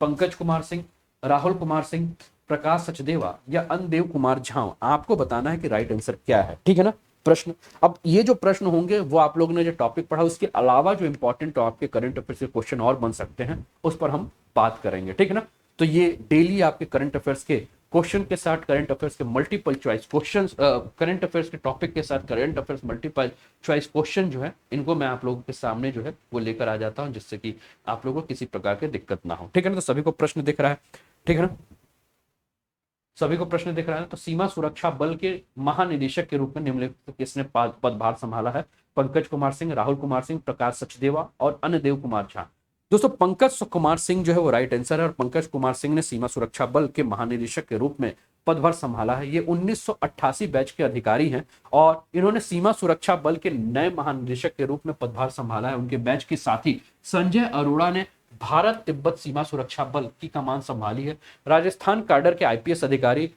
पंकज कुमार सिंह, राहुल कुमार सिंह, प्रकाश सचदेवा या अन्नदेव कुमार झाव? आपको बताना है कि राइट आंसर क्या है। ठीक है ना। प्रश्न, अब ये जो प्रश्न होंगे वो आप लोगों ने जो टॉपिक पढ़ा उसके अलावा जो इंपॉर्टेंट आपके करंट अफेयर्स के क्वेश्चन और बन सकते हैं, उस पर हम बात करेंगे। ठीक है ना। तो ये डेली आपके करंट अफेयर्स के क्वेश्चन के साथ करंट अफेयर्स के multiple choice question, current affairs के टॉपिक के साथ current affairs multiple choice question जो है, इनको मैं आप लोगों के सामने जो है वो लेकर आ जाता हूं, जिससे कि आप लोगों को किसी प्रकार की दिक्कत ना हो। ठीक है ना। तो सभी को प्रश्न दिख रहा है? ठीक है ना। सभी को प्रश्न दिख रहा है। तो सीमा सुरक्षा बल के महानिदेशक के रूप में निम्नलिखित किसने पदभार संभाला है? पंकज कुमार सिंह, राहुल कुमार सिंह, प्रकाश सचदेवा और अन्नदेव कुमार झा। दोस्तों, पंकज कुमार सिंह जो है वो राइट आंसर है और पंकज कुमार सिंह ने सीमा सुरक्षा बल के महानिदेशक के रूप में पदभार संभाला है। ये 1988 बैच के अधिकारी हैं और इन्होंने सीमा सुरक्षा बल के नए महानिदेशक के रूप में पदभार संभाला है। उनके बैच के साथी संजय अरोड़ा ने भारत तिब्बत सीमा सुरक्षा बल की कमान संभाली है। राजस्थान कैडर के आईपीएस अधिकारी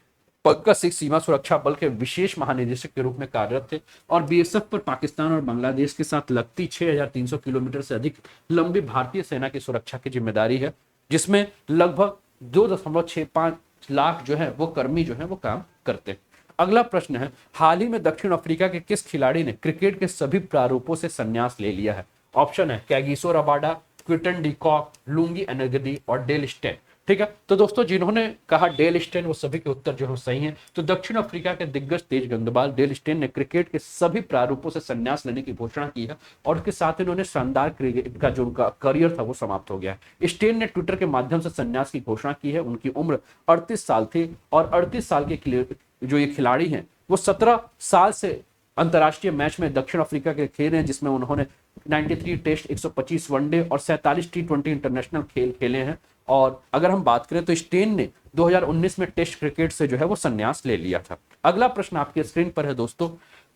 पंकज सिंह सीमा सुरक्षा बल के विशेष महानिदेशक के रूप में कार्यरत थे और बीएसएफ पर पाकिस्तान और बांग्लादेश के साथ लगती 6300 किलोमीटर से अधिक लंबी भारतीय सेना की सुरक्षा की जिम्मेदारी है, जिसमें लगभग 2.65 लाख जो है वो कर्मी जो है वो काम करते हैं। अगला प्रश्न है, हाल ही में दक्षिण अफ्रीका के किस खिलाड़ी ने क्रिकेट के सभी प्रारूपों से संन्यास ले लिया है? ऑप्शन है Kagiso Rabada, Quinton de Kock, Lungi Ngidi और डेल स्टेन। ठीक है। तो दोस्तों, जिन्होंने कहा डेल स्टेन, वो सभी के उत्तर जो है सही हैं। तो दक्षिण अफ्रीका के दिग्गज तेज गेंदबाज डेल स्टेन ने क्रिकेट के सभी प्रारूपों से संन्यास लेने की घोषणा की है और उसके साथ इन्होंने शानदार क्रिकेट का जो उनका करियर था वो समाप्त हो गया है। स्टेन ने ट्विटर के माध्यम से संन्यास की घोषणा की है। उनकी उम्र 38 साल थी और 38 साल के जो ये खिलाड़ी हैं वो 17 साल से अंतर्राष्ट्रीय मैच में दक्षिण अफ्रीका के खेल हैं, जिसमें उन्होंने 93 टेस्ट, 125 वनडे और 47 टी20 इंटरनेशनल खेल खेले हैं। और अगर हम बात करें तो स्टेन ने 2019 में टेस्ट क्रिकेट से जो है वो संन्यास ले लिया था। अगला प्रश्न आपके स्क्रीन पर है दोस्तों,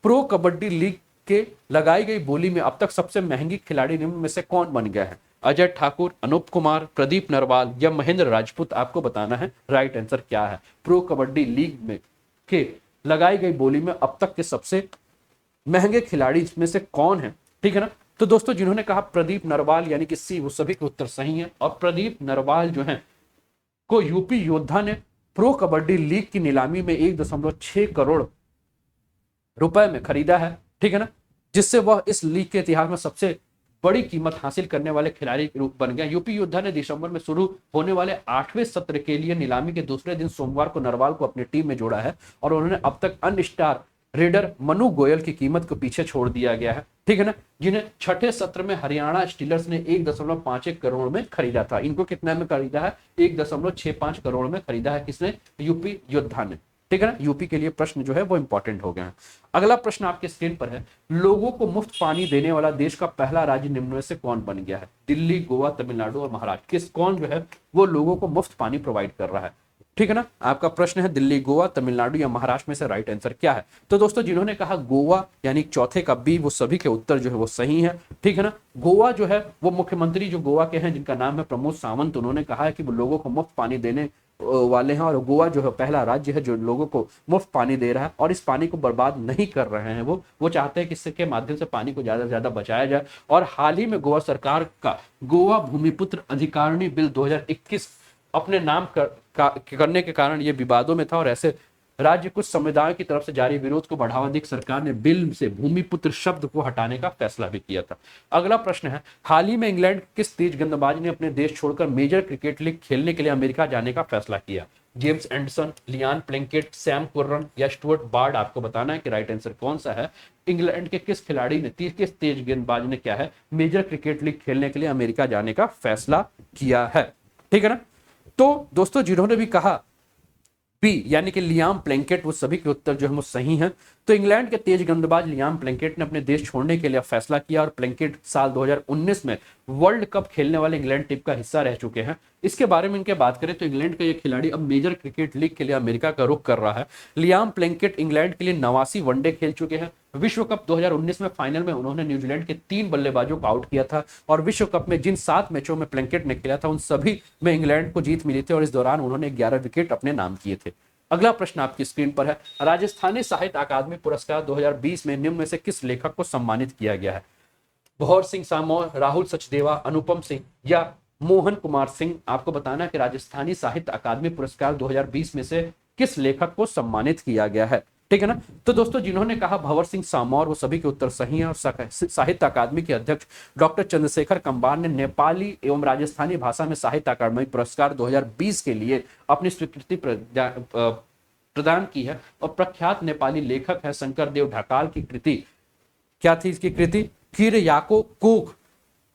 प्रो कबड्डी लीग के लगाई गई बोली में अब तक सबसे महंगी खिलाड़ी निम्न में से कौन बन गया है? अजय ठाकुर, अनूप कुमार, प्रदीप नरवाल या महेंद्र राजपूत? आपको बताना है राइट आंसर क्या है। प्रो कबड्डी लीग में के लगाई गई बोली में अब तक के सबसे महंगे खिलाड़ी इसमें से कौन है? ठीक है ना। तो दोस्तों, जिन्होंने कहा प्रदीप नरवाल यानी कि सी, वो सभी के उत्तर सही है और प्रदीप नरवाल जो है को यूपी योद्धा ने प्रो कबड्डी लीग की नीलामी में 1.6 करोड़ रुपए में खरीदा है। ठीक है ना। जिससे वह इस लीग के इतिहास में सबसे बड़ी कीमत हासिल करने वाले खिलाड़ी के रूप बन गया। यूपी योद्धा ने दिसंबर में शुरू होने वाले 8वें सत्र के लिए नीलामी के दूसरे दिन सोमवार को नरवाल को अपनी टीम में जोड़ा है और उन्होंने अब तक अन्य स्टार रेडर मनु गोयल की कीमत को पीछे छोड़ दिया गया है। ठीक है ना। जिन्हें छठे सत्र में हरियाणा स्टीलर्स ने 1.51 करोड़ में खरीदा था। इनको कितने में खरीदा है? 1.65 करोड़ में खरीदा है। किसने? यूपी योद्धा ने। ठीक है ना। यूपी के लिए प्रश्न जो है वो इंपॉर्टेंट हो गए हैं। अगला प्रश्न आपके स्क्रीन पर है, लोगों को मुफ्त पानी देने वाला देश का पहला राज्य निम्न में से कौन बन गया है? दिल्ली, गोवा, तमिलनाडु और महाराष्ट्र। कौन जो है वो लोगों को मुफ्त पानी प्रोवाइड कर रहा है? ठीक है ना। आपका प्रश्न है दिल्ली, गोवा, तमिलनाडु या महाराष्ट्र में से राइट आंसर क्या है? तो दोस्तों, जिन्होंने कहा गोवा यानी चौथे का बी, वो सभी के उत्तर जो है वो सही है। ठीक है ना। गोवा जो है वो मुख्यमंत्री जो गोवा के हैं जिनका नाम है प्रमोद सावंत, उन्होंने कहा है कि वो लोगों को मुफ्त पानी देने वाले हैं और गोवा जो है पहला राज्य है जो लोगों को मुफ्त पानी दे रहा है और इस पानी को बर्बाद नहीं कर रहे हैं। वो चाहते हैं कि इसके माध्यम से पानी को ज्यादा से ज्यादा बचाया जाए। और हाल ही में गोवा सरकार का गोवा भूमिपुत्र अधिकारिणी बिल 2021 अपने नाम करने के कारण ये विवादों में था और ऐसे राज्य कुछ समुदायों की तरफ से जारी विरोध को बढ़ावा देकर सरकार ने बिल से भूमिपुत्र शब्द को हटाने का फैसला भी किया था। अगला प्रश्न है, हाल ही में इंग्लैंड किस तेज गेंदबाज ने अपने देश छोड़कर मेजर क्रिकेट लीग खेलने के लिए अमेरिका जाने का फैसला किया? James Anderson, Liam Plunkett, Sam Curran या स्टुअर्ट बार्ड? आपको बताना है कि राइट आंसर कौन सा है। इंग्लैंड के किस खिलाड़ी ने, किस तेज गेंदबाज ने क्या है, मेजर क्रिकेट लीग खेलने के लिए अमेरिका जाने का फैसला किया है? ठीक है ना। तो दोस्तों जिन्होंने भी कहा बी यानी कि लियाम प्लंकेट, वो सभी के उत्तर जो है वो सही हैं। तो इंग्लैंड के तेज गेंदबाज लियाम प्लंकेट ने अपने देश छोड़ने के लिए फैसला किया और प्लंकेट साल 2019 में वर्ल्ड कप खेलने वाले इंग्लैंड टीम का हिस्सा रह चुके हैं। इसके बारे में इनके बात करें तो इंग्लैंड का ये खिलाड़ी अब मेजर क्रिकेट लीग के लिए अमेरिका का रुख कर रहा है। लियाम प्लंकेट इंग्लैंड के लिए 89 वनडे खेल चुके हैं। विश्व कप 2019 में फाइनल में उन्होंने न्यूजीलैंड के 3 बल्लेबाजों को आउट किया था और विश्व कप में जिन 7 मैचों में प्लंकेट ने खेला था उन सभी में इंग्लैंड को जीत मिली थी और इस दौरान उन्होंने 11 विकेट अपने नाम किए थे। अगला प्रश्न आपकी स्क्रीन पर है, राजस्थानी साहित्य अकादमी पुरस्कार 2020 में निम्न में से किस लेखक को सम्मानित किया गया है? भंवर सिंह सामोर, राहुल सचदेवा, अनुपम सिंह या मोहन कुमार सिंह? आपको बताना है कि राजस्थानी साहित्य अकादमी पुरस्कार 2020 में से किस लेखक को सम्मानित किया गया है। ठीक है ना। तो दोस्तों जिन्होंने कहा भंवर सिंह सामोर, वो सभी के उत्तर सही हैं और साहित्य अकादमी के अध्यक्ष डॉक्टर चंद्रशेखर कंबार ने नेपाली एवं राजस्थानी भाषा में साहित्य अकादमी पुरस्कार 2020 के लिए अपनी स्वीकृति प्रदान की है और प्रख्यात नेपाली लेखक है शंकरदेव ढकाल की कृति, क्या थी इसकी कृति? किरयाको कोक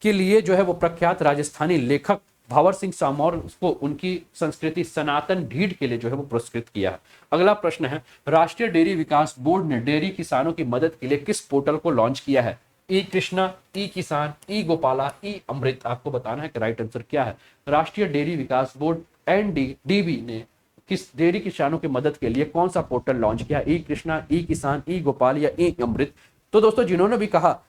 के लिए जो है वो प्रख्यात राजस्थानी लेखक भंवर सिंह सामोर को उनकी संस्कृति सनातन ढीठ के लिए जो है वो पुरस्कृत किया है। अगला प्रश्न है, राष्ट्रीय डेयरी विकास बोर्ड ने डेयरी किसानों की मदद के लिए किस पोर्टल को लॉन्च किया है? ई कृष्णा, ई किसान, ई गोपाला, ई अमृत? आपको बताना है कि राइट आंसर क्या है। राष्ट्रीय डेयरी विकास बोर्ड एनडीडीबी ने किस डेयरी किसानों की मदद के लिए कौन सा पोर्टल लॉन्च किया? ई कृष्णा, ई किसान, ई गोपाल या ई अमृत? तो दोस्तों जिन्होंने भी कहा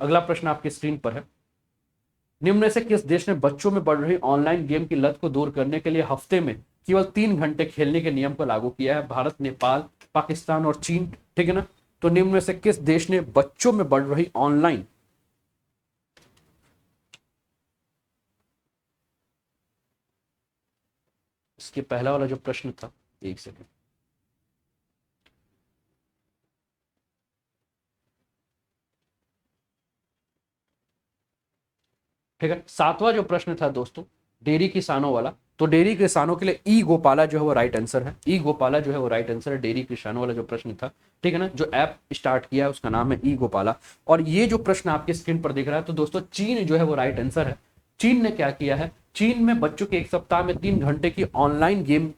अगला प्रश्न आपकी स्क्रीन पर है, निम्न में से किस देश ने बच्चों में बढ़ रही ऑनलाइन गेम की लत को दूर करने के लिए हफ्ते में केवल 3 घंटे खेलने के नियम को लागू किया है? भारत, नेपाल, पाकिस्तान और चीन। ठीक है ना। तो निम्न में से किस देश ने बच्चों में बढ़ रही ऑनलाइन इसके पहला वाला जो प्रश्न था, एक सेकंड, ठीक है। 7वां जो प्रश्न था दोस्तों डेयरी किसानों वाला, तो डेयरी किसानों के लिए ई गोपाला जो है वो राइट आंसर है। ई गोपाला जो है वो राइट आंसर है डेयरी किसानों वाला जो प्रश्न था। ठीक है ना। जो ऐप स्टार्ट किया है उसका नाम है ई गोपाला। और ये जो प्रश्न आपके स्क्रीन पर दिख रहा है, तो दोस्तों चीन जो है वो राइट आंसर है। चीन ने क्या किया है, चीन में बच्चों के 1 सप्ताह में 3 घंटे की ऑनलाइन गेम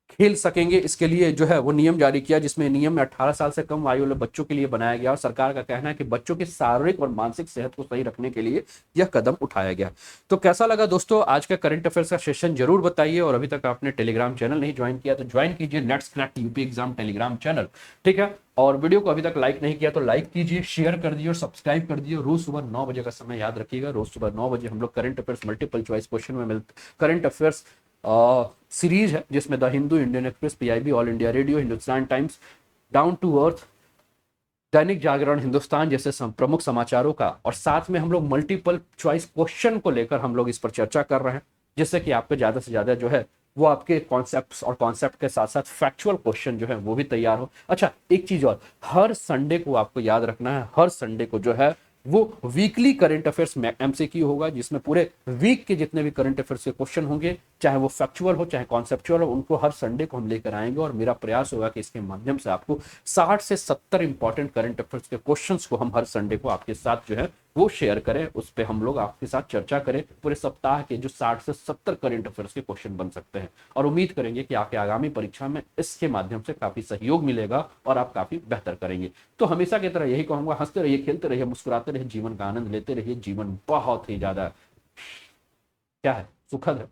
खेल सकेंगे, इसके लिए जो है वो नियम जारी किया, जिसमें नियम में 18 साल से कम आयु वाले बच्चों के लिए बनाया गया और सरकार का कहना है कि बच्चों की शारीरिक और मानसिक सेहत को सही रखने के लिए यह कदम उठाया गया। तो कैसा लगा दोस्तों आज का करंट अफेयर्स का सेशन, जरूर बताइए। और अभी तक आपने टेलीग्राम चैनल नहीं ज्वाइन किया तो ज्वाइन कीजिए let's crack UP exam Telegram channel. ठीक है। और वीडियो को अभी तक लाइक नहीं किया तो लाइक कीजिए, शेयर कर दिए और सब्सक्राइब कर दिए। रोज सुबह 9 बजे का समय याद रखिएगा, रोज सुबह 9 बजे हम लोग current affairs multiple choice question में मिलते, करंट अफेयर्स सीरीज है जिसमें the Hindu, Indian Express, PIB, All India Radio, Hindustan Times, Down to Earth, Dainik Jagran, Hindustan जैसे प्रमुख समाचारों का, और साथ में हम लोग मल्टीपल चॉइस क्वेश्चन को लेकर हम लोग इस पर चर्चा कर रहे हैं, जिससे कि आपको ज्यादा से ज्यादा जो है वो आपके कॉन्सेप्ट्स और कॉन्सेप्ट के साथ साथ फैक्चुअल क्वेश्चन जो है वो भी तैयार हो। अच्छा एक चीज और, हर संडे को आपको याद रखना है, हर संडे को जो है वो वीकली करंट अफेयर्स में एमसीक्यू होगा, जिसमें पूरे वीक के जितने भी करंट अफेयर्स के क्वेश्चन होंगे, चाहे वो फैक्चुअल हो चाहे कॉन्सेप्चुअल हो, उनको हर संडे को हम लेकर आएंगे। और मेरा प्रयास होगा कि इसके माध्यम से आपको 60 से 70 इंपॉर्टेंट करंट अफेयर्स के क्वेश्चंस को हम हर संडे को आपके साथ जो है वो शेयर करें, उस पर हम लोग आपके साथ चर्चा करें। पूरे सप्ताह के जो 60 से 70 करंट अफेयर्स के क्वेश्चन बन सकते हैं, और उम्मीद करेंगे कि आपके आगामी परीक्षा में इसके माध्यम से काफी सहयोग मिलेगा और आप काफी बेहतर करेंगे। तो हमेशा की तरह यही कहूंगा, हंसते रहिए, खेलते रहिए, मुस्कुराते रहिए, जीवन का आनंद लेते रहिए। जीवन बहुत ही ज्यादा क्या है, सुखद है।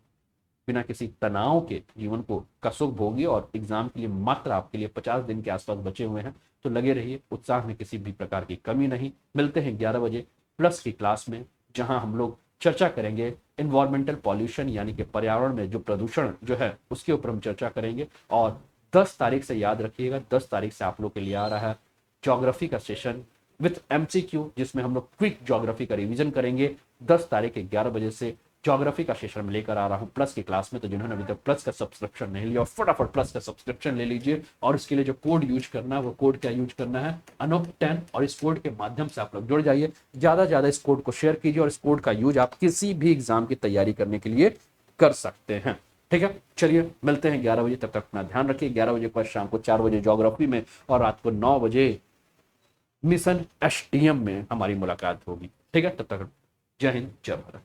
बिना किसी तनाव के जीवन को का सुख भोगिए। और एग्जाम के लिए मात्र आपके लिए 50 दिन के आसपास बचे हुए हैं, तो लगे रहिए, उत्साह में किसी भी प्रकार की कमी नहीं। मिलते हैं 11 बजे प्लस की क्लास में, जहां हम लोग चर्चा करेंगे इन्वायरमेंटल पॉल्यूशन यानी कि पर्यावरण में जो प्रदूषण जो है उसके ऊपर हम चर्चा करेंगे। और 10 तारीख से याद रखिएगा, 10 तारीख से आप लोग के लिए आ रहा है ज्योग्राफी का सेशन, विथ एमसीक्यू, जिसमें हम लोग क्विक ज्योग्राफी का रिवीजन करेंगे 10 तारीख 11 बजे से। ज्योग्राफी का सेशन में लेकर आ रहा हूं प्लस की क्लास में, तो जिन्होंने अभी तक प्लस का सब्सक्रिप्शन नहीं लिया और फटाफट प्लस का सब्सक्रिप्शन ले लीजिए। और इसके लिए जो कोड यूज करना है, वो कोड क्या यूज करना है, अनूप 10, और इस कोड के माध्यम से आप लोग जुड़ जाइए। ज्यादा से ज्यादा इस कोड को शेयर कीजिए और इस कोड का यूज आप किसी भी एग्जाम की तैयारी करने के लिए कर सकते हैं। ठीक है, चलिए मिलते हैं 11 बजे, तब तक अपना ध्यान रखिए। 11 बजे के बाद शाम को 4 बजे ज्योग्राफी में और रात को 9 बजे मिशन एसटीएम में हमारी मुलाकात होगी। ठीक है, तब तक जय हिंद, जय भारत।